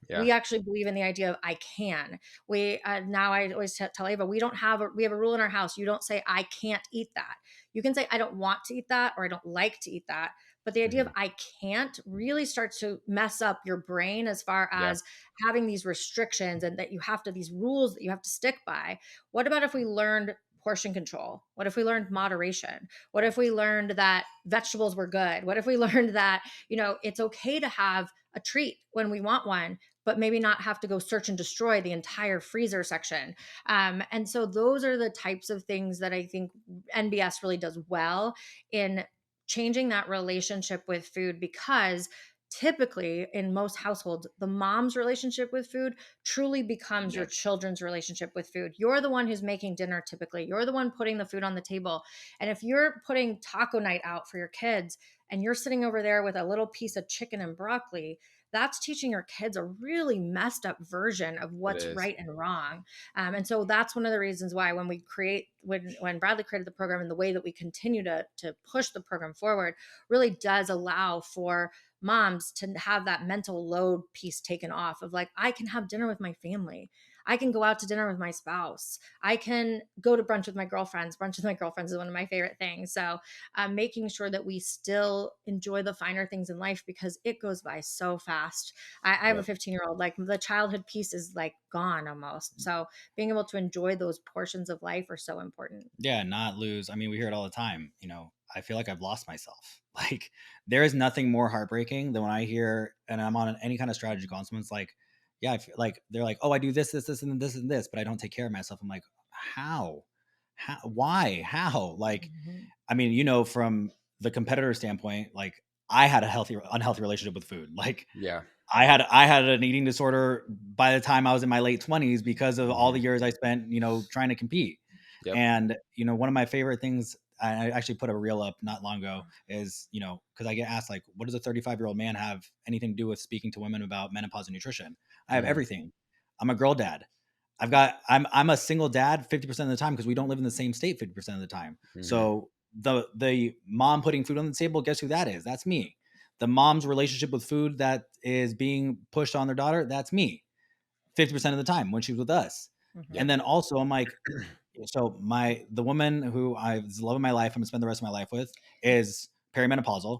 Yeah. We actually believe in the idea of I can. We now I always tell Ava, we have a rule in our house. You don't say I can't eat that. You can say I don't want to eat that or I don't like to eat that. But the idea of Mhm. I can't really starts to mess up your brain as far Yep. as having these restrictions and that you have to these rules that you have to stick by. What about if we learned portion control? What if we learned moderation? What if we learned that vegetables were good? What if we learned that, it's okay to have a treat when we want one, but maybe not have to go search and destroy the entire freezer section. And so those are the types of things that I think NBS really does well in changing that relationship with food because typically in most households the mom's relationship with food truly becomes your Yep. children's relationship with food. You're the one who's making dinner typically. You're the one putting the food on the table. And if you're putting taco night out for your kids and you're sitting over there with a little piece of chicken and broccoli, that's teaching your kids a really messed up version of It what's is. right and wrong. And so that's one of the reasons why when Bradley created the program and the way that we continue to push the program forward really does allow for moms to have that mental load piece taken off of like, I can have dinner with my family. I can go out to dinner with my spouse. I can go to brunch with my girlfriends. Brunch with my girlfriends is one of my favorite things. So making sure that we still enjoy the finer things in life because it goes by so fast. I have a Yep. 15-year-old, like the childhood piece is like gone almost. So being able to enjoy those portions of life are so important. Yeah, not lose. I mean, we hear it all the time. I feel like I've lost myself. Like, there is nothing more heartbreaking than when I hear, and I'm on any kind of strategy call, and someone's like, "Yeah, I feel like they're like, oh, I do this, this, this, and this, but I don't take care of myself." I'm like, how, why, how? Like, Mhm. I mean, from the competitor standpoint, like I had a unhealthy relationship with food. Like, Yeah. I had an eating disorder by the time I was in my late 20s because of all Mhm. the years I spent, trying to compete. Yep. And, one of my favorite things, I actually put a reel up not long ago, is, because I get asked, like, what does a 35-year-old man have anything to do with speaking to women about menopause and nutrition? I have Mhm. everything. I'm a girl dad. I'm a single dad 50% of the time because we don't live in the same state 50% of the time. Mhm. So the mom putting food on the table, guess who that is? That's me. The mom's relationship with food that is being pushed on their daughter, that's me 50% of the time when she's with us. Mhm. And Yep. then also I'm like, so the woman who is the love of my life, I'm gonna spend the rest of my life with, is perimenopausal.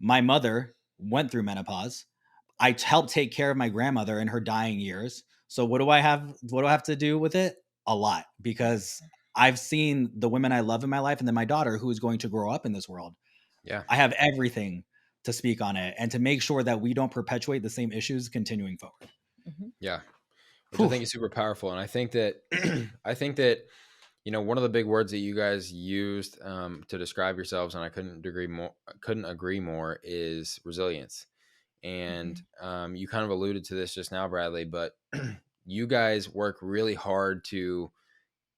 My mother went through menopause. I helped take care of my grandmother in her dying years. So what do I have to do with it? A lot, because I've seen the women I love in my life and then my daughter who is going to grow up in this world. Yeah. I have everything to speak on it and to make sure that we don't perpetuate the same issues continuing forward. Mhm. Yeah. Which I Whew. think is super powerful. And I think that one of the big words that you guys used to describe yourselves, and I couldn't agree more, is resilience. And Mhm. you kind of alluded to this just now, Bradley, but you guys work really hard to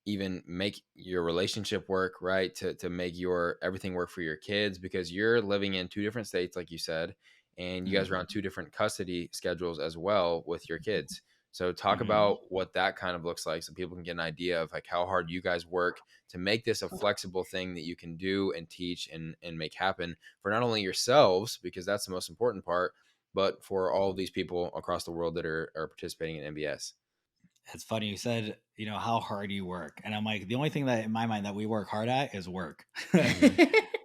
even make your relationship work, right? To make your everything work for your kids, because you're living in two different states, like you said, and you guys are Mhm. on two different custody schedules as well with your kids. So talk Mhm. about what that kind of looks like so people can get an idea of like how hard you guys work to make this a flexible thing that you can do and teach and make happen for not only yourselves, because that's the most important part, but for all of these people across the world that are participating in MBS. It's funny you said, how hard you work, and I'm like, the only thing that in my mind that we work hard at is work. Hmm.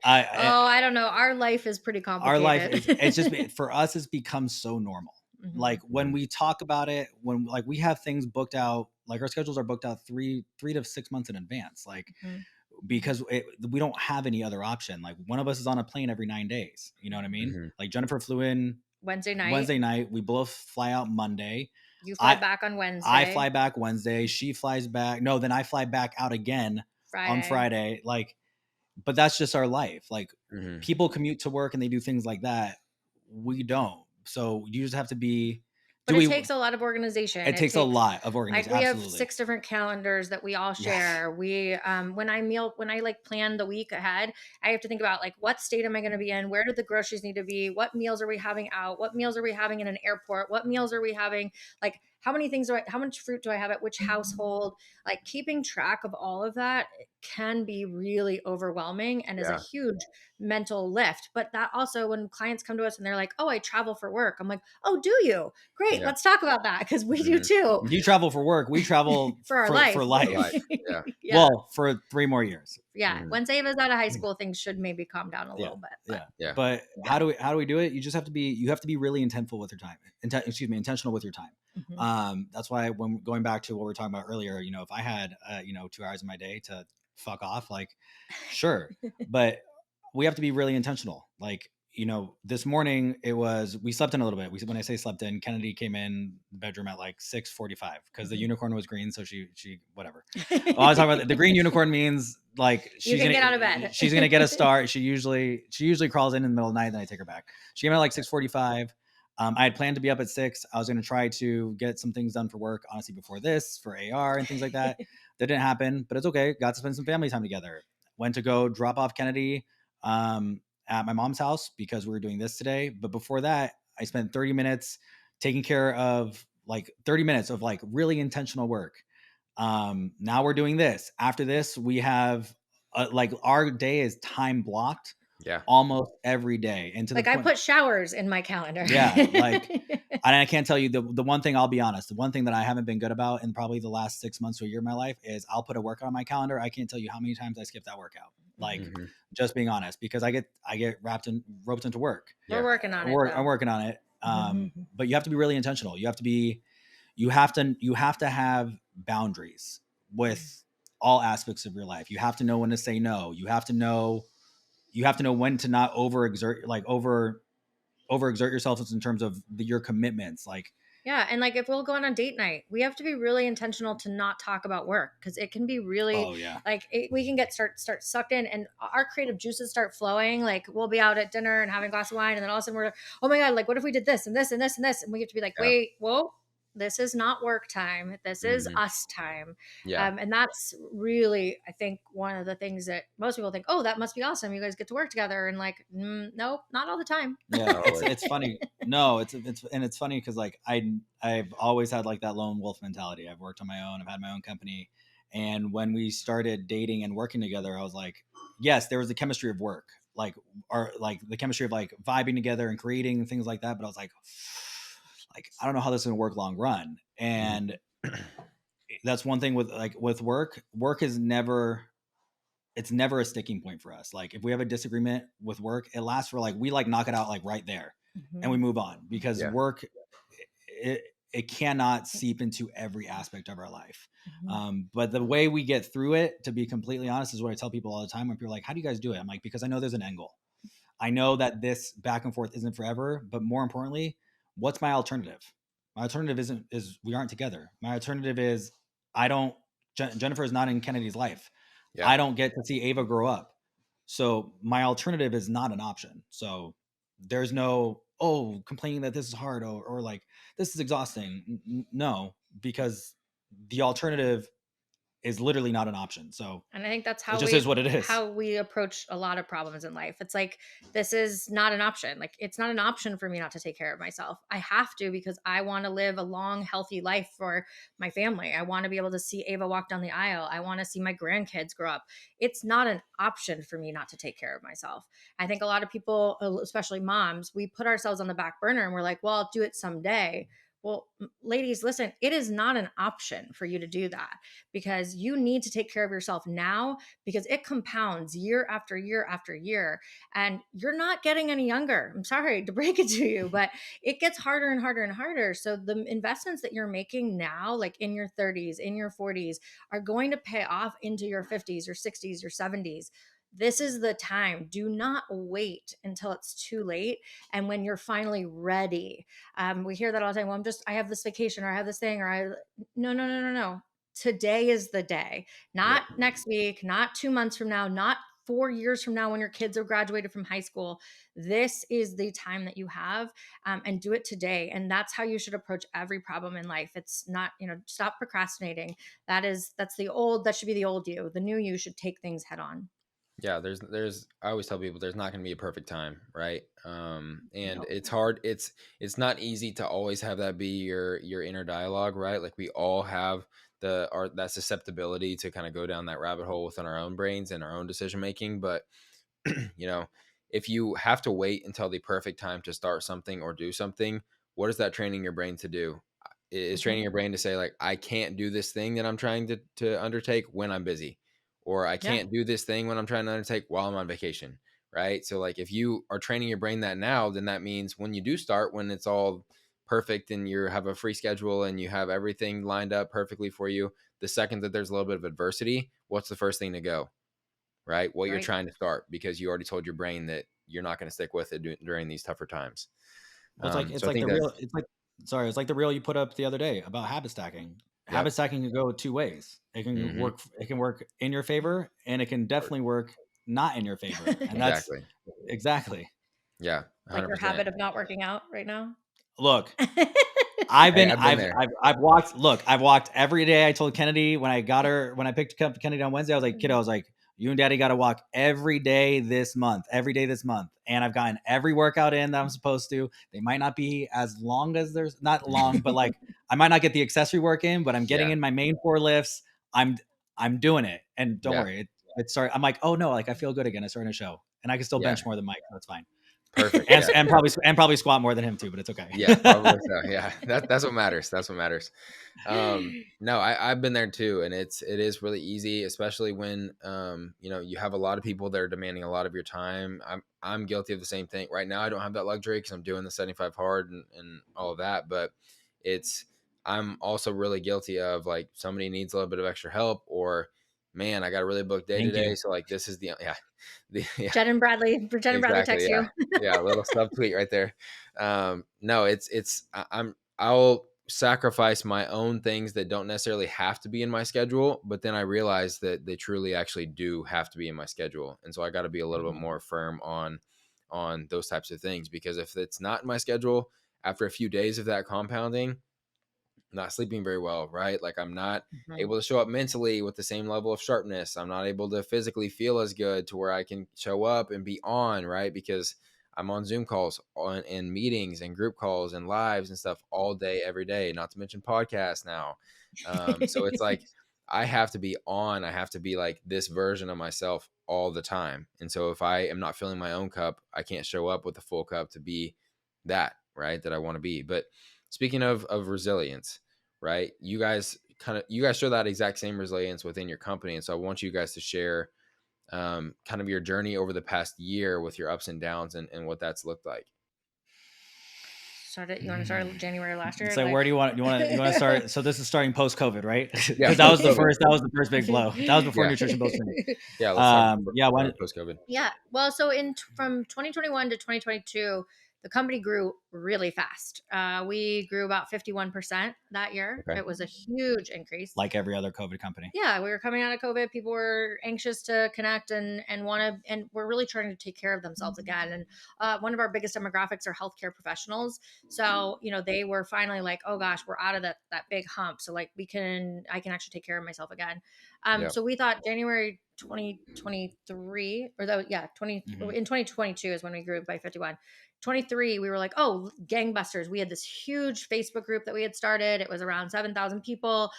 I, Oh, I don't know. Our life is pretty our life complicated. is it's just for us it's become so normal. Like Mhm. when we talk about it, when like we have things booked out, like our schedules are booked out 3 to 6 months in advance. Like Mhm. because we don't have any other option. Like one of us is on a plane every 9 days. You know what I mean? Mm-hmm. Like Jennifer flew in Wednesday night. Wednesday night. We both fly out Monday. You fly I back on Wednesday. I fly back Wednesday. She flies back. No, then I fly back out again on Friday. Like, but that's just our life. Like Mm-hmm. people commute to work and they do things like that. We don't. So you just have to be. But it takes a lot of organization. It takes a lot of organization. Like we Absolutely. have 6 different calendars that we all share. Yes. We when I like plan the week ahead, I have to think about like what state am I going to be in? Where do the groceries need to be? What meals are we having out? What meals are we having in an airport? What meals are we having? Like how much fruit do I have at which household? Like keeping track of all of that can be really overwhelming and is a huge mental lift. But that also, when clients come to us and they're like, oh, I travel for work. I'm like, oh, do you? Great. Let's talk about that. Cause we do too. You travel for work. We travel for our life. For life. Yeah. Well, for 3 more years. Yeah. Once Ava's out of high school, things should maybe calm down a little bit. But, but how do we do it? You just have to be really intentional with your time. Intentional with your time. Mm-hmm. That's why when going back to what we were talking about earlier, if I had 2 hours in my day to fuck off, like sure. But we have to be really intentional. Like, this morning we slept in a little bit. When I say slept in, Kennedy came in the bedroom at like 6:45 because the unicorn was green. So she whatever. I was talking about the green unicorn means like she's gonna get out of bed. She's gonna get a start. She usually crawls in the middle of the night, then I take her back. She came in at like 6:45. I had planned to be up at 6. I was going to try to get some things done for work, honestly, before this, for AR and things like that. That didn't happen, but it's okay. Got to spend some family time together. Went to go drop off Kennedy at my mom's house because we were doing this today. But before that, I spent 30 minutes taking care of 30 minutes of really intentional work. Now we're doing this. After this, we have our day is time blocked. Yeah. Almost every day. And to I put showers in my calendar. Yeah. And I can't tell you the one thing, I'll be honest, the one thing that I haven't been good about in probably the last 6 months to a year of my life is I'll put a workout on my calendar. I can't tell you how many times I skip that workout. Just being honest, because I get roped into work. We're working on it. I'm working on it. But you have to be really intentional. You have to have boundaries with all aspects of your life. You have to know when to say no. You have to know when to not overexert yourself in terms of your commitments. Yeah. And if we'll go on a date night, we have to be really intentional to not talk about work because it can be really we can get start sucked in and our creative juices start flowing. We'll be out at dinner and having a glass of wine and then all of a sudden we're, oh my God, what if we did this and this and this and this? And we have to be wait, whoa. This is not work time. This is us time. Yeah. And that's really, I think, one of the things that most people think, oh, that must be awesome. You guys get to work together. And nope, not all the time. Yeah. It's funny. No, it's funny because I've always had that lone wolf mentality. I've worked on my own. I've had my own company. And when we started dating and working together, I was like, yes, there was the chemistry of work, the chemistry of vibing together and creating things like that. But I was like, I don't know how this is going to work long run. And that's one thing with work. Work is never a sticking point for us. If we have a disagreement with work, it lasts for we knock it out right there and we move on because work, it cannot seep into every aspect of our life. But the way we get through it, to be completely honest, is what I tell people all the time when people are like, how do you guys do it? I'm like, because I know there's an end goal. I know that this back and forth isn't forever, but more importantly, what's my alternative? My alternative is we aren't together. My alternative is Jennifer is not in Kennedy's life. Yeah. I don't get to see Ava grow up. So my alternative is not an option. So there's no, complaining that this is hard or this is exhausting. No, because the alternative is literally not an option. So, and I think that's how it just is what it is. How we approach a lot of problems in life. It's this is not an option. It's not an option for me not to take care of myself. I have to because I want to live a long, healthy life for my family. I want to be able to see Ava walk down the aisle. I want to see my grandkids grow up. It's not an option for me not to take care of myself. I think a lot of people, especially moms, we put ourselves on the back burner and we're like, well, I'll do it someday. Well, ladies, listen, it is not an option for you to do that, because you need to take care of yourself now, because it compounds year after year after year, and you're not getting any younger. I'm sorry to break it to you, but it gets harder and harder and harder. So the investments that you're making now, like in your 30s, in your 40s, are going to pay off into your 50s, your 60s, your 70s. This is the time. Do not wait until it's too late. And when you're finally ready, we hear that all the time. Well, I have this vacation, or I have this thing, no, no, no, no, no. Today is the day, Yep. not next week, not 2 months from now, not 4 years from now when your kids are graduated from high school. This is the time that you have, and do it today. And that's how you should approach every problem in life. It's not, stop procrastinating. That should be the old you. The new you should take things head on. Yeah, there's I always tell people there's not going to be a perfect time, right? And No. it's hard. It's not easy to always have that be your inner dialogue, right? Like we all have that susceptibility to kind of go down that rabbit hole within our own brains and our own decision making. But you know, if you have to wait until the perfect time to start something or do something, what is that training your brain to do? Is training Mhm. your brain to say like, I can't do this thing that I'm trying to undertake when I'm busy, or I Yeah. can't do this thing when I'm trying to undertake while I'm on vacation, right? So like, if you are training your brain that now, then that means when you do start, when it's all perfect and you have a free schedule and you have everything lined up perfectly for you, the second that there's a little bit of adversity, what's the first thing to go? Right? What you're Right. trying to start, because you already told your brain that you're not going to stick with it during these tougher times. Well, it's like So it's I like think the that's, real. It's like sorry, it's like the reel you put up the other day about habit stacking. yep. Habit stacking can go two ways. It can Hmm. work. It can work in your favor, and it can definitely work not in your favor. And that's Exactly. exactly. Yeah. Like your 100%. habit of not working out right now. Look, I've Hey, been I've been there. I've walked. Look, I've walked every day. I told Kennedy when I picked up Kennedy on Wednesday, I was like, kiddo, I was like, you and Daddy got to walk every day this month, and I've gotten every workout in that I'm supposed to. They might not be as long as there's not long, but like I might not get the accessory work in, but I'm getting Yeah. in my main four lifts. I'm I'm doing it, and don't Yeah. worry, it started. I'm like, oh no, like I feel good again. I started a show, and I can still Yeah. bench more than Mike, so it's fine, Perfect. Yeah. and probably squat more than him too, but it's okay. Yeah. Probably so. Yeah. That's what matters. That's what matters. No, I've been there too, and it is really easy, especially when you have a lot of people that are demanding a lot of your time. I'm guilty of the same thing right now. I don't have that luxury because I'm doing the 75 hard and all of that, but it's I'm also really guilty of like somebody needs a little bit of extra help, or man, I got a really booked day Thank today, you. so like this is the yeah yeah. Jen and Bradley Exactly, text yeah. you. Yeah, a little subtweet right there. No, I'll sacrifice my own things that don't necessarily have to be in my schedule, but then I realize that they truly actually do have to be in my schedule. And so I got to be a little bit Mhm. more firm on those types of things, because if it's not in my schedule after a few days of that compounding, not sleeping very well, right? Like I'm not Mhm. able to show up mentally with the same level of sharpness. I'm not able to physically feel as good to where I can show up and be on, right? Because I'm on Zoom calls on and meetings and group calls and lives and stuff all day, every day, not to mention podcasts now. So it's like I have to be on, I have to be like this version of myself all the time. And so if I am not filling my own cup, I can't show up with a full cup to be that, right? That I want to be. But speaking of resilience, right? You guys show that exact same resilience within your company, and so I want you guys to share kind of your journey over the past year with your ups and downs and what that's looked like. You want to start January last year? So where do you want to start? So this is starting post COVID, right? Yeah, Because post COVID. that was the first big blow. That was before Yeah, nutrition builds training. yeah. Let's talk Yeah, one post COVID. Yeah. Well, so from 2021 to 2022, the company grew really fast. We grew about 51% that year. Okay. It was a huge increase. like every other COVID company. Yeah, we were coming out of COVID. People were anxious to connect and want to, and we're really trying to take care of themselves again. And one of our biggest demographics are healthcare professionals. So they were finally like, oh gosh, we're out of that big hump. So like I can actually take care of myself again. Yeah. So we thought January 2023 or though yeah 20 Mhm. in 2022 is when we grew by 51. 23 we were like, oh, gangbusters. We had this huge Facebook group that we had started. It was around 7,000 people.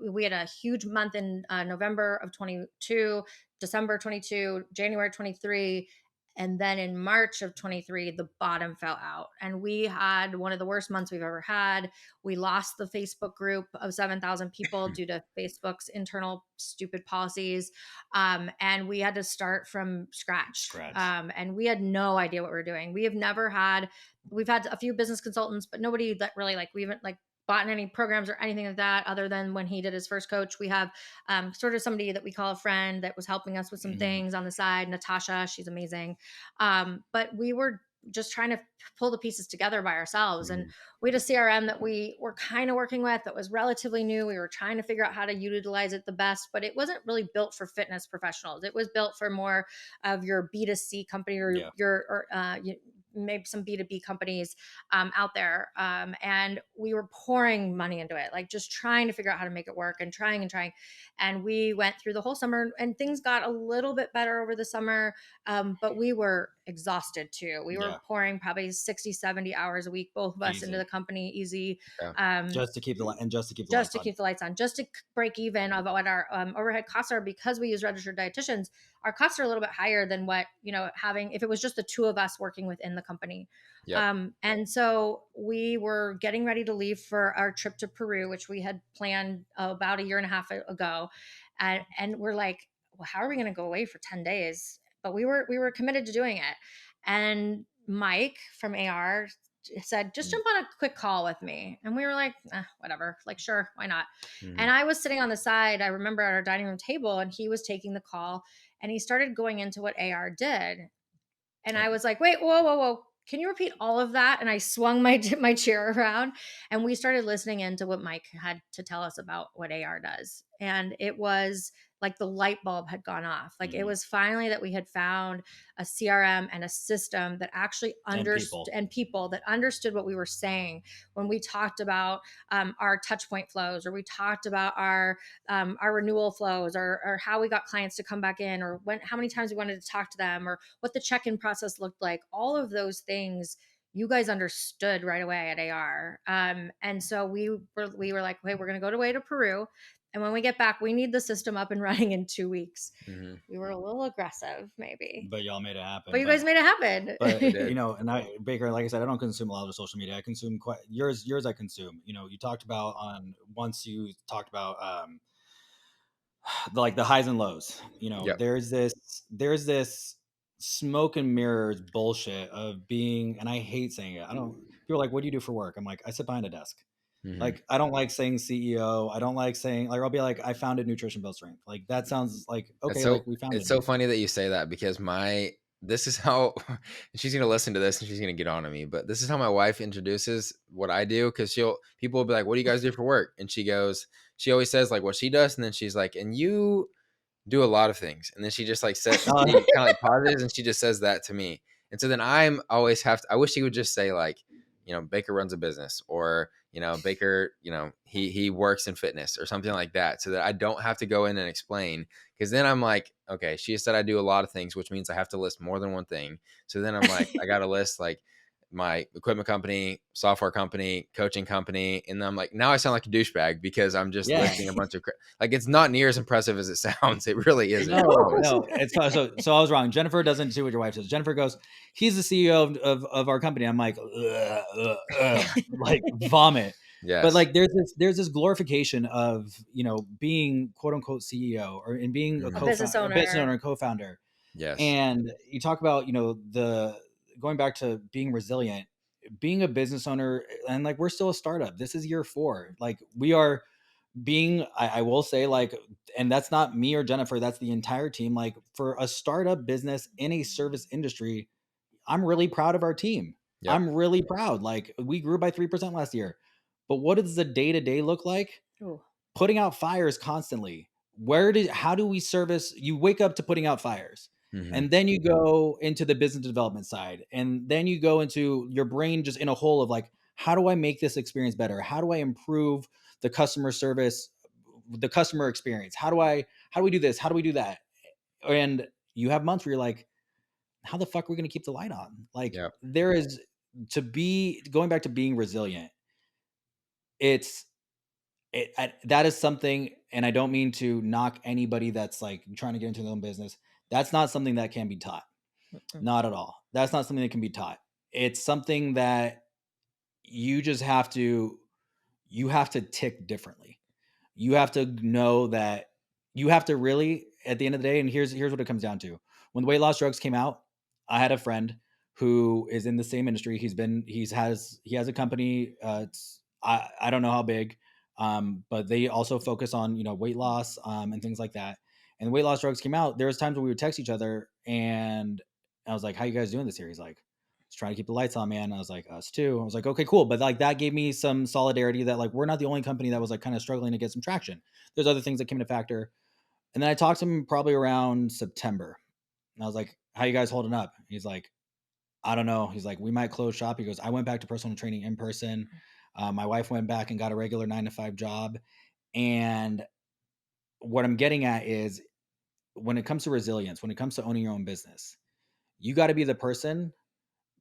We had a huge month in November of 22, December 22, January 23. And then in March of 23, the bottom fell out. And we had one of the worst months we've ever had. We lost the Facebook group of 7,000 people due to Facebook's internal stupid policies. And we had to start from scratch. And we had no idea what we were doing. We've had a few business consultants, but nobody that really we haven't bought in any programs or anything like that other than when he did his first coach. We have sort of somebody that we call a friend that was helping us with some things on the side. Natasha, she's amazing. But we were just trying to pull the pieces together by ourselves. And we had a CRM that we were kind of working with that was relatively new. We were trying to figure out how to utilize it the best, but it wasn't really built for fitness professionals. It was built for more of your B2C company or maybe some B2B companies out there. And we were pouring money into it, just trying to figure out how to make it work and trying and trying. And we went through the whole summer and things got a little bit better over the summer. But we were exhausted too. We were pouring probably 60, 70 hours a week, both of us into the company, easy. Just to keep the lights on, just to break even of what our overhead costs are, because we use registered dietitians. Our costs are a little bit higher than what, having, if it was just the two of us working within the company. And so we were getting ready to leave for our trip to Peru, which we had planned about a year and a half ago. And we're like, well, how are we going to go away for 10 days? But we were committed to doing it. And Mike from AR said, just jump on a quick call with me. And we were like, whatever, sure, why not? And I was sitting on the side, I remember, at our dining room table, and he was taking the call and he started going into what AR did. And I was like, wait, whoa. Can you repeat all of that? And I swung my chair around and we started listening into what Mike had to tell us about what AR does. And it was like the light bulb had gone off. It was finally that we had found a CRM and a system that actually understood, and people that understood what we were saying when we talked about our touch point flows, or we talked about our renewal flows, or how we got clients to come back in, or how many times we wanted to talk to them, or what the check-in process looked like. All of those things you guys understood right away at AR. And so we were like, hey, we're going to go away to Peru. And when we get back, we need the system up and running in 2 weeks. We were a little aggressive, maybe. But y'all made it happen. But you guys made it happen. But and Baker, like I said, I don't consume a lot of social media. I consume yours I consume. You talked about the highs and lows. There's this smoke and mirrors bullshit of being, and I hate saying it. People are like, what do you do for work? I'm like, I sit behind a desk. I don't like saying CEO. I don't like saying, I'll be like, I founded Nutrition Build Strength. That sounds like, okay, we founded it's so funny that you say that, because this is how she's going to listen to this and she's going to get on to me, but this is how my wife introduces what I do. Cause people will be like, what do you guys do for work? And she always says what she does. And then she's like, and you do a lot of things. And then she just says, kind of pauses, and she just says that to me. And so then I wish she would just say Baker runs a business, or, Baker, he works in fitness or something like that, so that I don't have to go in and explain. Cause then I'm like, okay, she said I do a lot of things, which means I have to list more than one thing. So then I'm like, I got to list my equipment company, software company, coaching company. And then I'm like, now I sound like a douchebag because I'm just listing a bunch of it's not near as impressive as it sounds. It really isn't. No, it's so I was wrong. Jennifer doesn't do what your wife says. Jennifer goes, he's the CEO of our company. I'm like, vomit. Yes. But there's this glorification of, being quote unquote CEO, or in being a business owner and co-founder. Yes. And you talk about, going back to being resilient, being a business owner, and we're still a startup. This is year 4. We are being, I will say, and that's not me or Jennifer, that's the entire team. For a startup business in a service industry, I'm really proud of our team. Yep. I'm really proud. We grew by 3% last year. But what does the day-to-day look like? Ooh. Putting out fires constantly. How do we service? You wake up to putting out fires. And then you go into the business development side. And then you go into your brain just in a hole of how do I make this experience better? How do I improve the customer service, the customer experience? How do we do this? How do we do that? And you have months where you're like, how the fuck are we going to keep the light on? There is, going back to being resilient. That is something, and I don't mean to knock anybody that's trying to get into their own business. That's not something that can be taught. Not at all. That's not something that can be taught. It's something that you just have to tick differently. You have to know that you have to really, at the end of the day, and here's what it comes down to. When the weight loss drugs came out, I had a friend who is in the same industry. He has a company. I don't know how big, but they also focus on weight loss and things like that. And the weight loss drugs came out. There was times when we would text each other, and I was like, "How you guys doing this year?" He's like, "Just trying to keep the lights on, man." I was like, "Us too." I was like, "Okay, cool." But like that gave me some solidarity that like we're not the only company that was like kind of struggling to get some traction. There's other things that came into factor. And then I talked to him probably around September. And I was like, "How you guys holding up?" He's like, "I don't know." He's like, "We might close shop." He goes, "I went back to personal training in person. My wife went back and got a regular 9 to 5 job." And what I'm getting at is when it comes to resilience, when it comes to owning your own business, you got to be the person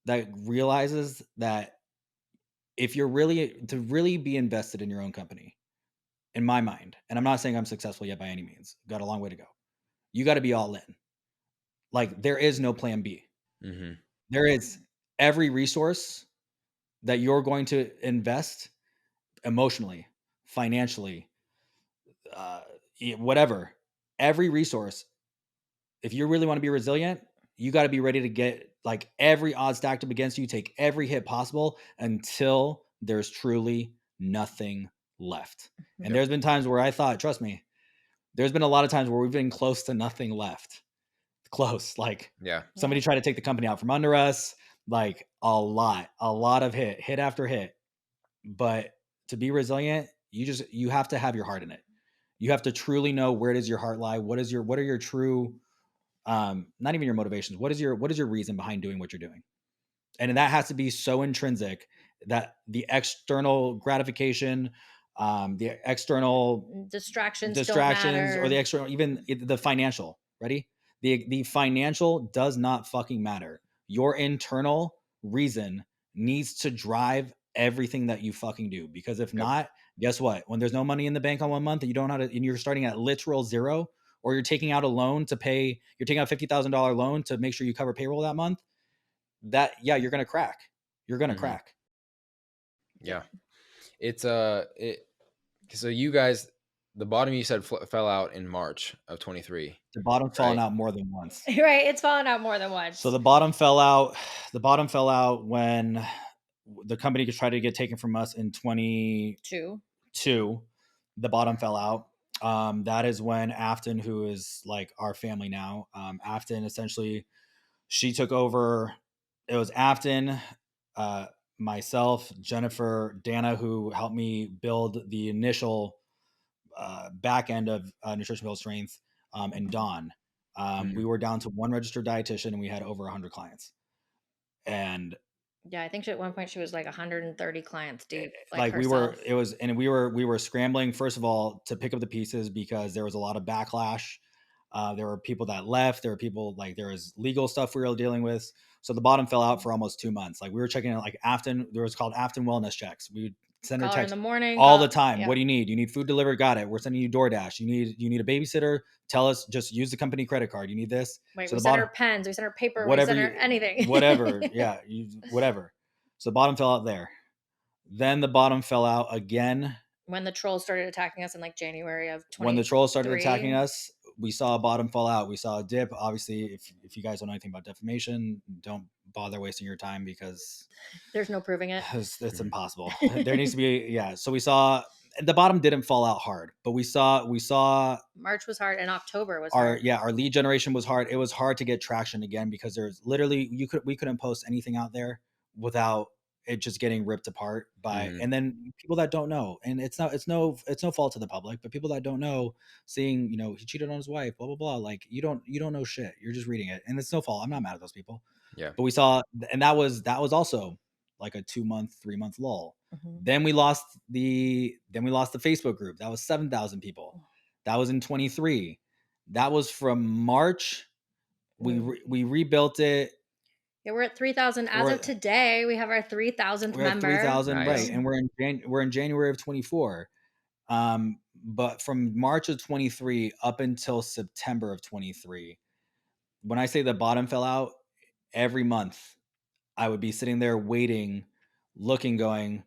that realizes that if you're really be invested in your own company, in my mind, and I'm not saying I'm successful yet by any means, got a long way to go. You got to be all in. Like there is no plan B. Mm-hmm. There is every resource that you're going to invest emotionally, financially, uh, whatever, every resource. If you really want to be resilient, you got to be ready to get like every odds stacked up against you, take every hit possible until there's truly nothing left. And Yep. there's been times where I thought, trust me, there's been a lot of times where we've been close to nothing left. Close. Like Yeah. somebody tried to take the company out from under us, like a lot of hit after hit. But to be resilient, you have to have your heart in it. You have to truly know where does your heart lie? What are your true not even your motivations. What is your reason behind doing what you're doing? And that has to be so intrinsic that the external gratification, the external Distractions don't distractions, or matter. the external, even the financial, ready? The financial does not fucking matter. Your internal reason needs to drive everything that you fucking do. Because if Yep. not, guess what? When there's no money in the bank on 1 month and you don't know how to, and you're starting at literal zero, or you're taking out a loan to pay, you're taking out $50,000 loan to make sure you cover payroll that month, you're gonna crack. You're gonna Mm-hmm. crack. Yeah. It's so you guys, the bottom you said fell out in March of 23, The bottom's fallen right? out more than once. Right, it's fallen out more than once. So the bottom fell out. The bottom fell out when the company tried to get taken from us in 22. The bottom fell out. That is when Afton, who is like our family now, Afton essentially, she took over. It was Afton, uh, myself, Jennifer, Dana, who helped me build the initial back end of Nutrition Build Strength, and Dawn. Mhm. We were down to one registered dietitian, and we had over 100 clients. And Yeah, I think at one point she was like 130 clients deep, like like herself. we were scrambling, first of all, to pick up the pieces because there was a lot of backlash. There were people that left. There were people, like, there was legal stuff we were dealing with. So the bottom fell out for almost 2 months. Like we were checking out like Afton. There was called Afton wellness checks. We would send her Call her in text the morning. all the time. Yeah. What do you need? You need food delivered? Got it. We're sending you DoorDash. You need a babysitter? Tell us. Just use the company credit card. You need this. Wait, So we the sent bottom, her pens, we sent her paper, we whatever sent her you, anything. whatever, yeah, whatever. So the bottom fell out there. Then the bottom fell out again When the trolls started attacking us in like January of 2023. when the trolls started attacking us. We saw a bottom fall out. We saw a dip. Obviously, if you guys don't know anything about defamation, don't bother wasting your time because there's no proving it. it's impossible. There needs to be, yeah. So we saw the bottom didn't fall out hard, but we saw March was hard and October was our, hard. yeah, our lead generation was hard. It was hard to get traction again because there's literally we couldn't post anything out there without it just getting ripped apart by, Mhm. and then people that don't know, and it's no fault to the public, but people that don't know, seeing, he cheated on his wife, blah blah blah, like you don't know shit, you're just reading it, and it's no fault. I'm not mad at those people. Yeah. But we saw, and that was also like a 2 month 3 month lull. Mhm. Then we lost the Facebook group. That was 7,000 people. That was in 23. That was from March. We rebuilt it. Yeah, we're at 3,000 as We're of today. We have our 3,000th we're at member. 3,000, right? Nice. And we're in January of 24. But from March of 23 up until September of 23, when I say the bottom fell out, every month I would be sitting there waiting, looking, going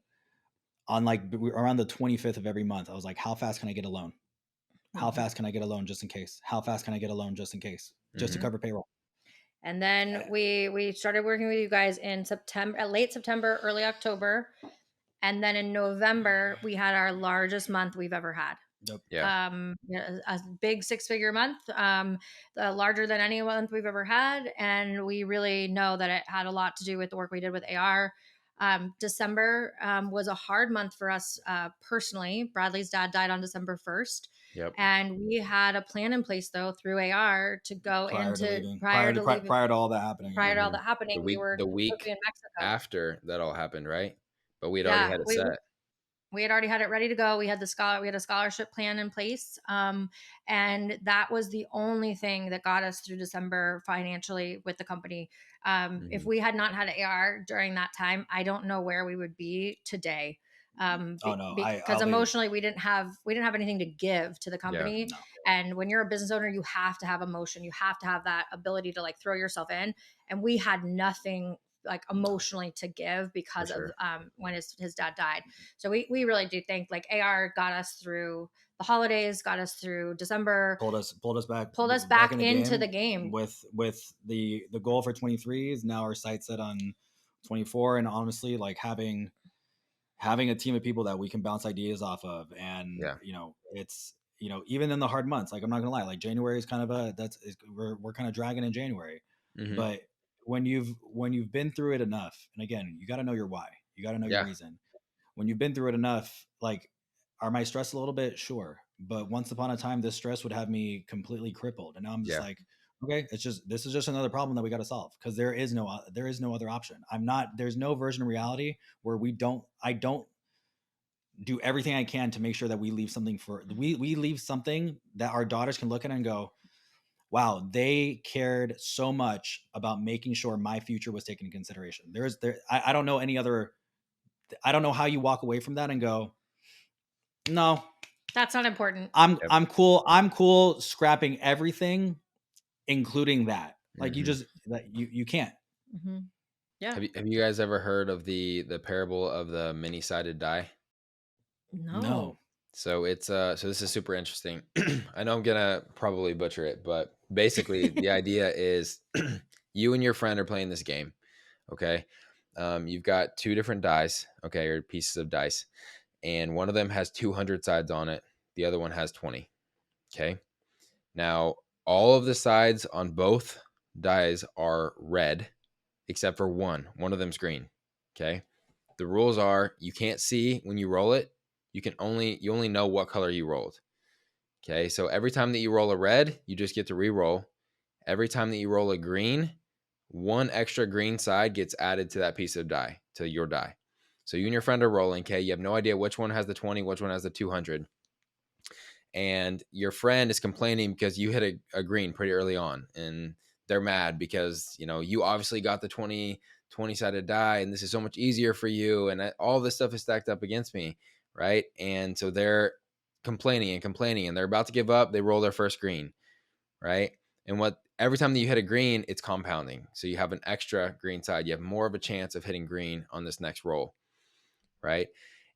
on like around the 25th of every month. I was like, how fast can I get a loan? How Mhm. fast can I get a loan just in case? How fast can I get a loan just in case? Just to Mhm. cover payroll. And then Eh, we started working with you guys in September, late September, early October, and then in November we had our largest month we've ever had. Yep. Yeah. Yeah, a big six-figure month, larger than any month we've ever had, and we really know that it had a lot to do with the work we did with AR. December was a hard month for us personally. Bradley's dad died on December 1st, Yep. and we had a plan in place though through AR to go Prior to into leaving, prior to leaving, prior to all that happening. Yeah. prior to all Mhm. that happening. We were The supposed to be week in Mexico. after that all happened, right? But we'd already Yeah, had it set. we had already had it ready to go. We had a scholarship plan in place, and that was the only thing that got us through December financially with the company. If Mhm. we had not had AR during that time, I don't know where we would be today. Oh no, Because I'll be emotionally we didn't have anything to give to the Yeah. company. no. And when you're a business owner, you have to have emotion. You have to have that ability to like throw yourself in. And we had nothing like emotionally to give For because of sure. when his dad died. So we really do think like AR got us through the holidays, got us through December, Pulled us pulled us back in back the into the game game. with the goal for 23 is now our sight set on 24, and honestly like having a team of people that we can bounce ideas off of. And Yeah. it's even in the hard months, like I'm not gonna lie, like January is kind of we're kind of dragging in January. Mhm. But when you've been through it enough, and again, you got to know your why, you got to know your Yeah. reason. When you've been through it enough, like, are my stressed a little bit? Sure. But once upon a time, this stress would have me completely crippled. And now I'm just Yeah. like, okay, this is just another problem that we got to solve, because there is no other option. There's no version of reality where I don't do everything I can to make sure that we leave something we leave something that our daughters can look at and go, wow, they cared so much about making sure my future was taken into consideration. I don't know any other, I don't know how you walk away from that and go, no, That's not important. Yep. I'm cool scrapping everything, including that. Like Mhm. you can't. Hmm. Yeah. Have you guys ever heard of the parable of the many-sided die? No. No. So it's so this is super interesting. I know I'm gonna probably butcher it, but basically the idea is you and your friend are playing this game. Okay. You've got two different dice, okay, or pieces of dice, and one of them has 200 sides on it. The other one has 20. Okay. Now, all of the sides on both dies are red, except for one. One of them's green. Okay. The rules are you can't see when you roll it. You only know what color you rolled. Okay. So every time that you roll a red, you just get to re-roll. Every time that you roll a green, one extra green side gets added to that piece of die, to your die. So you and your friend are rolling. Okay. You have no idea which one has the 20, which one has the 200, and your friend is complaining because you hit a green pretty early on, and they're mad because you obviously got the 20 sided die, and this is so much easier for you, and all this stuff is stacked up against me, right? And so they're complaining and complaining, and they're about to give up. They roll their first green, right? And what every time that you hit a green, it's compounding, so you have an extra green side. You have more of a chance of hitting green on this next roll, right?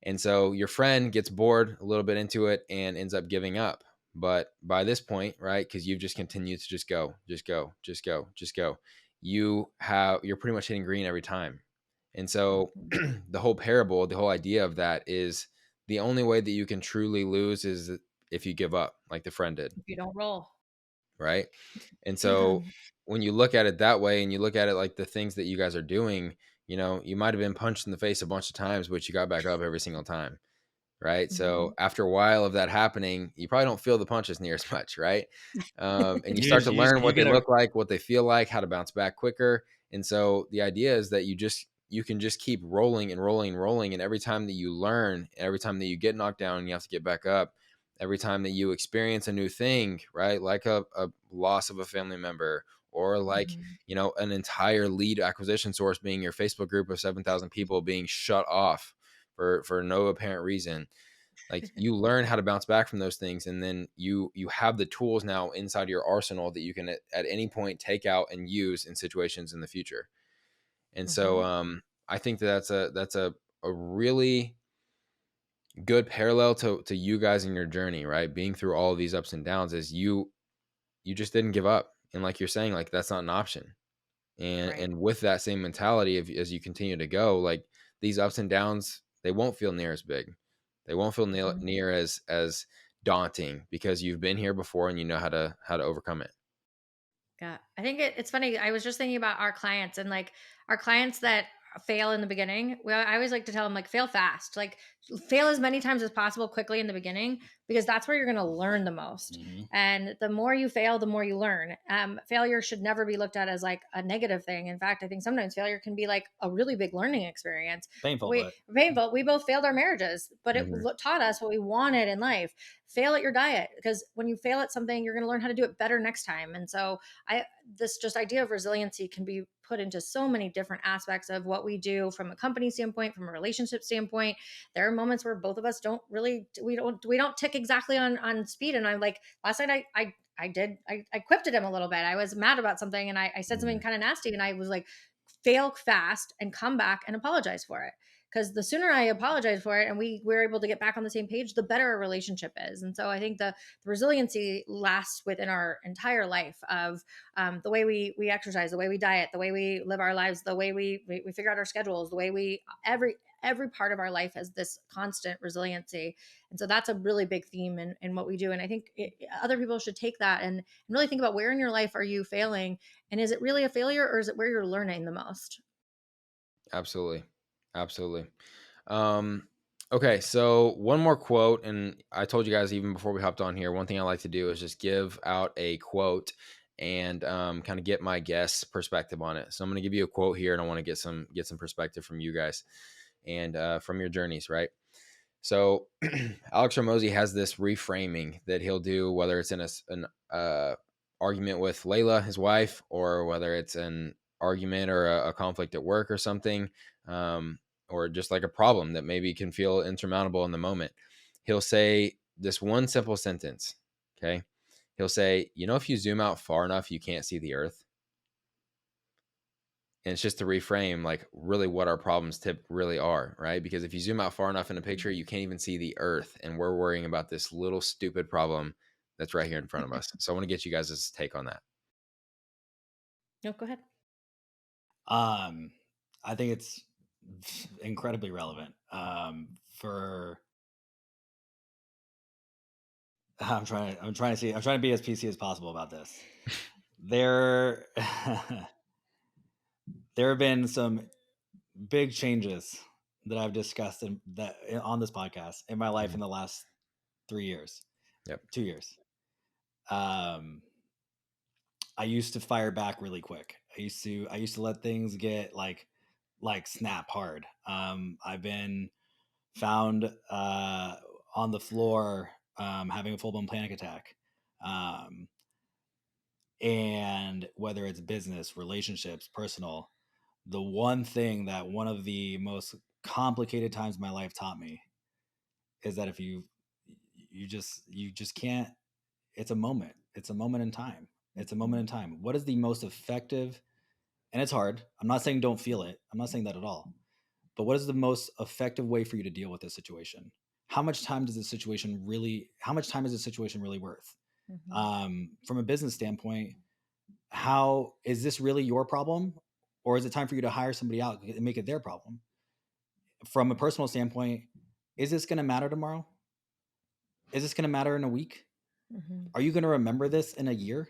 And so your friend gets bored a little bit into it and ends up giving up. But by this point, right, because you've just continued to just go, just go, just go, just go, you're pretty much hitting green every time. And so Mhm. the whole parable, the whole idea of that is the only way that you can truly lose is if you give up, like the friend did, If you don't roll. right? And Yeah. so when you look at it that way and you look at it like the things that you guys are doing, you might have been punched in the face a bunch of times, but you got back up every single time, right? So Hmm. after a while of that happening, you probably don't feel the punches near as much, right? And you start to learn You what they get a look like, what they feel like, how to bounce back quicker. And so the idea is that you can just keep rolling and rolling and rolling. And every time that you learn, every time that you get knocked down and you have to get back up, every time that you experience a new thing, right? Like a loss of a family member, or like, Hmm. an entire lead acquisition source being your Facebook group of 7,000 people being shut off for no apparent reason. Like you learn how to bounce back from those things, and then you have the tools now inside your arsenal that you can at any point take out and use in situations in the future. And so Mhm. I think that's a really good parallel to you guys in your journey, right? Being through all of these ups and downs is you just didn't give up. And like you're saying, like that's not an option. Right. And with that same mentality of as you continue to go, like these ups and downs, they won't feel near as big. They won't feel Mhm. near as daunting because you've been here before and you know how to overcome it. Yeah. I think it's funny. I was just thinking about our clients and like our clients that fail in the beginning. Well, I always like to tell them like fail fast, like fail as many times as possible quickly in the beginning, because that's where you're going to learn the most. Mm-hmm. And the more you fail, the more you learn. Failure should never be looked at as like a negative thing. In fact, I think sometimes failure can be like a really big learning experience. Painful, We but painful. We both failed our marriages, but it Mhm. taught us what we wanted in life. Fail at your diet, because when you fail at something, you're going to learn how to do it better next time. And so I this just idea of resiliency can be put into so many different aspects of what we do from a company standpoint, from a relationship standpoint. There are moments where both of us don't really we don't tick exactly on speed. And I'm like, last night I quipped at him a little bit. I was mad about something and I said something Mhm. kind of nasty, and I was like, fail fast and come back and apologize for it, because the sooner I apologize for it and we're able to get back on the same page, the better our relationship is. And so I think the resiliency lasts within our entire life of the way we exercise, the way we diet, the way we live our lives, the way we figure out our schedules, the way we every part of our life has this constant resiliency. And so that's a really big theme in what we do. And I think other people should take that and really think about, where in your life are you failing, and is it really a failure, or is it where you're learning the most? Absolutely. Absolutely. Um, okay, so one more quote, and I told you guys even before we hopped on here, one thing I like to do is just give out a quote and kind of get my guest's perspective on it. So I'm going to give you a quote here, and I want to get some perspective from you guys and from your journeys, right? So Alex Ramosi has this reframing that he'll do, whether it's in an argument with Layla, his wife, or whether it's an argument or a conflict at work or something, or just like a problem that maybe can feel insurmountable in the moment. He'll say this one simple sentence. Okay. He'll say, you know, if you zoom out far enough, you can't see the earth. And it's just to reframe like really what our problems tip really are, right? Because if you zoom out far enough in a picture, you can't even see the earth. And we're worrying about this little stupid problem that's right here in front of us. So I want to get you guys' take on that. No, go ahead. I think it's incredibly relevant for. I'm trying to be as PC as possible about this. There there have been some big changes that I've discussed on this podcast in my life in Mhm. the last 3 years, Yep. 2 years. Um, I used to fire back really quick. I used to let things get like snap hard. I've been found on the floor having a full blown panic attack. Um, and whether it's business, relationships, personal, the one thing that one of the most complicated times in my life taught me is that if you just can't. It's a moment in time. It's a moment in time. What is the most effective? And it's hard. I'm not saying don't feel it. I'm not saying that at all. But what is the most effective way for you to deal with this situation? How much time is the situation really worth? Mhm. From a business standpoint, how is this really your problem? Or is it time for you to hire somebody out and make it their problem? From a personal standpoint, is this going to matter tomorrow? Is this going to matter in a week? Mhm. Are you going to remember this in a year?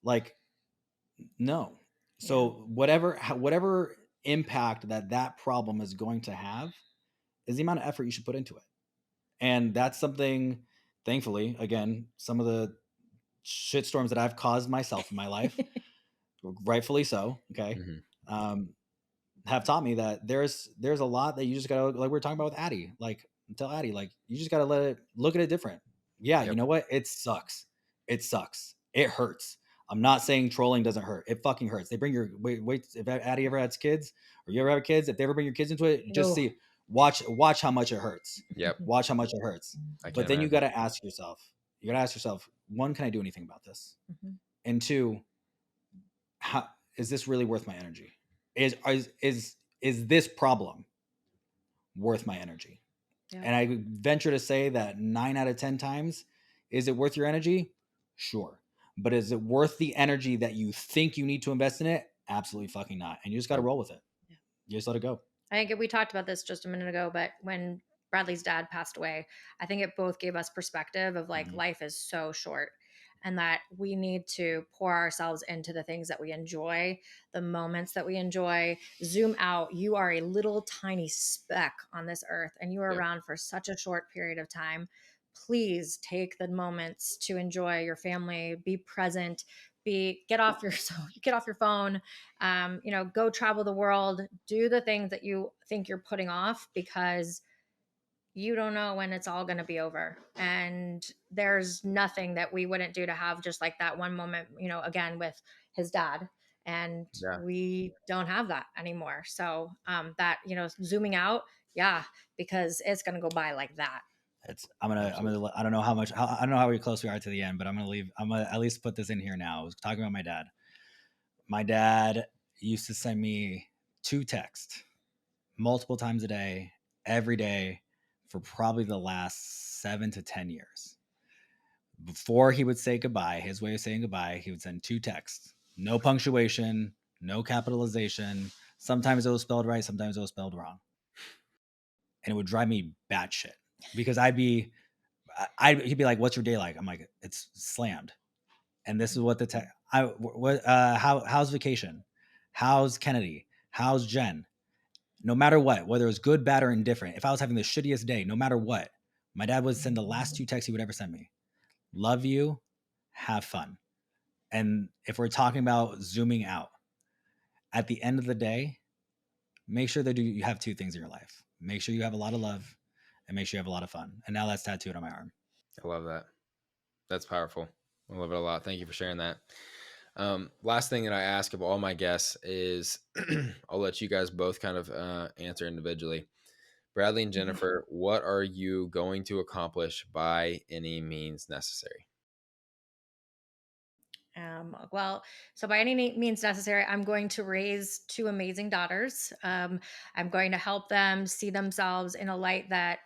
Like, no. Yeah. So whatever impact that problem is going to have is the amount of effort you should put into it. And that's something, thankfully, again, some of the shitstorms that I've caused myself in my life, rightfully so, okay, Hmm. um, have taught me that there's a lot that you just gotta, like we were talking about with Addie, like tell Addie, like you just gotta look at it different. Yeah, you Yep. know what? It sucks. It sucks. It hurts. I'm not saying trolling doesn't hurt. It fucking hurts. They bring your wait. If Addie ever has kids, or you ever have kids, if they ever bring your kids into it, just No. see. watch how much it hurts. Yep. Watch how much it hurts. I can't But then you imagine. got to ask yourself, one, can I do anything about this? Mhm. And two, how is this really worth my energy? Is this problem worth my energy? Yeah. And I would venture to say that 9 out of 10 times, is it worth your energy? Sure. But is it worth the energy that you think you need to invest in it? Absolutely fucking not. And you just got to Nope. roll with it. Yeah. You just let it go. I think we talked about this just a minute ago, but when Bradley's dad passed away, I think it both gave us perspective of like Mhm. life is so short and that we need to pour ourselves into the things that we enjoy, the moments that we enjoy. Zoom out. You are a little tiny speck on this earth and you are Yep. around for such a short period of time. Please take the moments to enjoy your family, be present, get off your phone, go travel the world, do the things that you think you're putting off because you don't know when it's all going to be over. And there's nothing that we wouldn't do to have just like that one moment, again with his dad. And Yeah. we don't have that anymore. So that, zooming out, yeah, because it's going to go by like that. Absolutely. I don't know I don't know how close we are to the end, but I'm gonna at least put this in here now. I was talking about my dad. My dad used to send me 2 texts multiple times a day, every day, for probably the last 7 to 10 years. Before he would say goodbye, his way of saying goodbye, he would send 2 texts. No punctuation, no capitalization. Sometimes it was spelled right, sometimes it was spelled wrong. And it would drive me batshit because he'd be like, "What's your day like?" I'm like, "It's slammed." And this is what how's vacation? How's Kennedy? How's Jen? No matter what, whether it's good, bad, or indifferent, if I was having the shittiest day, no matter what, my dad would send the last 2 texts he would ever send me. Love you, have fun. And if we're talking about zooming out, at the end of the day, make sure that you have 2 things in your life. Make sure you have a lot of love and make sure you have a lot of fun. And now that's tattooed on my arm. I love that. That's powerful. I love it a lot. Thank you for sharing that. Last thing that I ask of all my guests is I'll let you guys both kind of answer individually. Bradley and Jennifer, what are you going to accomplish by any means necessary? Well, so by any means necessary, I'm going to raise 2 amazing daughters. I'm going to help them see themselves in a light that,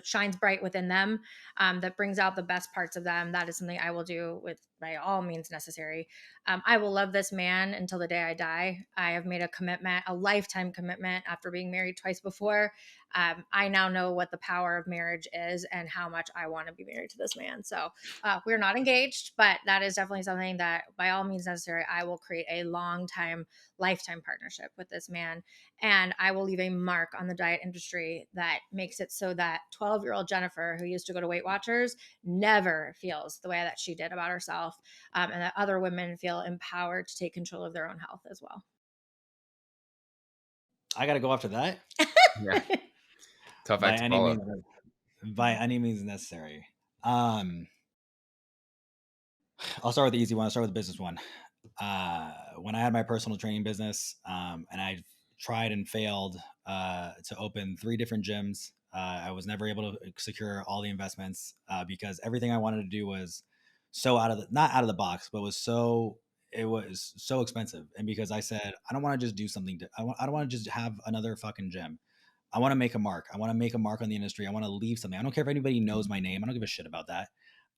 shines bright within them, that brings out the best parts of them. That is something I will do with by all means necessary. I will love this man until the day I die. I have made a commitment, a lifetime commitment after being married twice before. I now know what the power of marriage is and how much I want to be married to this man. So we're not engaged, but that is definitely something that, by all means necessary, I will create a long time, lifetime partnership with this man. And I will leave a mark on the diet industry that makes it so that 12-year-old Jennifer, who used to go to Weight Watchers, never feels the way that she did about herself, and that other women feel empowered to take control of their own health as well. I got to go after that Yeah. Tough by act to any follow. means by any means necessary. I'll start with the easy one. I'll start with the business one. When I had my personal training business, and I tried and failed to open 3 different gyms, I was never able to secure all the investments because everything I wanted to do was so not out of the box, but it was so expensive. And because I said I don't want to just do something, I don't want to just have another fucking gym. I want to make a mark. I want to make a mark on the industry. I want to leave something. I don't care if anybody knows my name. I don't give a shit about that.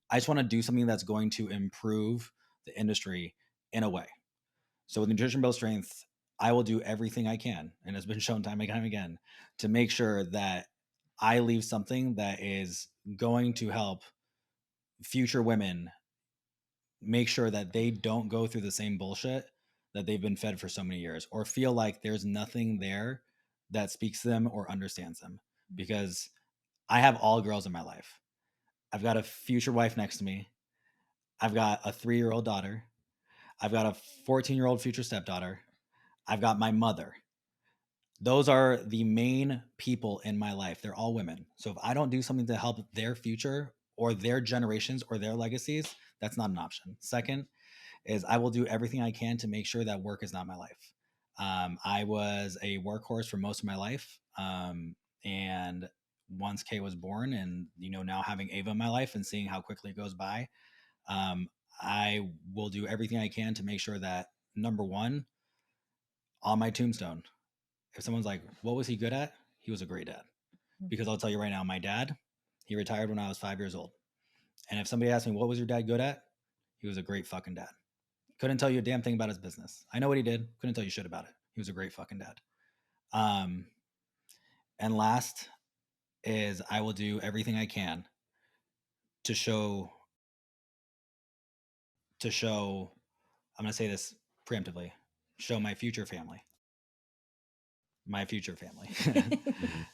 I just want to do something that's going to improve the industry in a way. So with Nutrition Build Strength, I will do everything I can, and it's been shown time and time again, to make sure that I leave something that is going to help future women make sure that they don't go through the same bullshit that they've been fed for so many years or feel like there's nothing there that speaks to them or understands them. Because I have all girls in my life. I've got a future wife next to me. I've got a 3-year-old daughter. I've got a 14-year-old future stepdaughter. I've got my mother. Those are the main people in my life. They're all women. So if I don't do something to help their future or their generations or their legacies, that's not an option. Second is I will do everything I can to make sure that work is not my life. I was a workhorse for most of my life. And once Kay was born, and now having Ava in my life and seeing how quickly it goes by, I will do everything I can to make sure that, number one, on my tombstone, if someone's like, what was he good at? He was a great dad. Because I'll tell you right now, my dad, he retired when I was 5 years old. And if somebody asked me, what was your dad good at? He was a great fucking dad. Couldn't tell you a damn thing about his business. I know what he did. Couldn't tell you shit about it. He was a great fucking dad. And last is, I will do everything I can to show, I'm going to say this preemptively, show my future family, Mhm.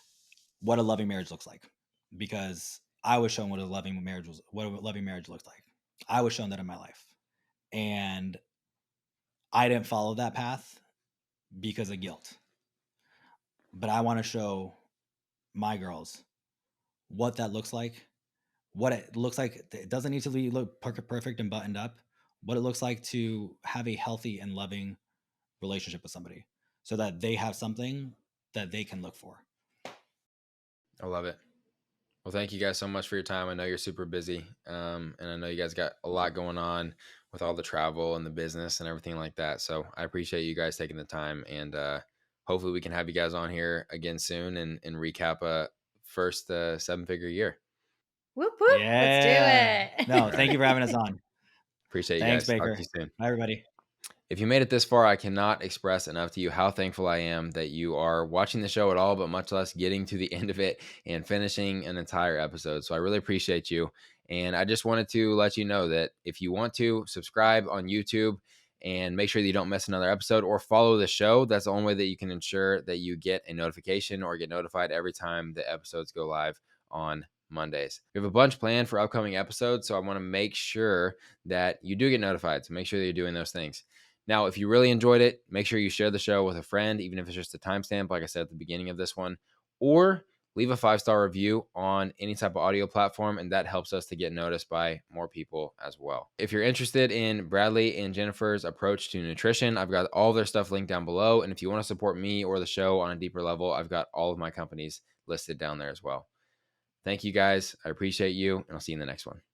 what a loving marriage looks like. Because I was shown what a loving marriage looks like. I was shown that in my life. And I didn't follow that path because of guilt. But I want to show my girls what that looks like, what it looks like. It doesn't need to look perfect and buttoned up. What it looks like to have a healthy and loving relationship with somebody, so that they have something that they can look for. I love it. Well, thank you guys so much for your time. I know you're super busy, and I know you guys got a lot going on with all the travel and the business and everything like that. So I appreciate you guys taking the time, and hopefully we can have you guys on here again soon and recap a first 7-figure year. Whoop whoop. Let's do Yeah. it. No, All thank right. you for having us on. Appreciate you Thanks, guys. Talk to Baker. you soon. Bye, everybody. If you made it this far, I cannot express enough to you how thankful I am that you are watching the show at all, but much less getting to the end of it and finishing an entire episode. So I really appreciate you. And I just wanted to let you know that if you want to subscribe on YouTube and make sure that you don't miss another episode, or follow the show, that's the only way that you can ensure that you get a notification or get notified every time the episodes go live on Mondays. We have a bunch planned for upcoming episodes, so I want to make sure that you do get notified. So make sure that you're doing those things. Now, if you really enjoyed it, make sure you share the show with a friend, even if it's just a timestamp, like I said at the beginning of this one, or leave a 5-star review on any type of audio platform, and that helps us to get noticed by more people as well. If you're interested in Bradley and Jennifer's approach to nutrition, I've got all their stuff linked down below. And if you want to support me or the show on a deeper level, I've got all of my companies listed down there as well. Thank you guys. I appreciate you, and I'll see you in the next one.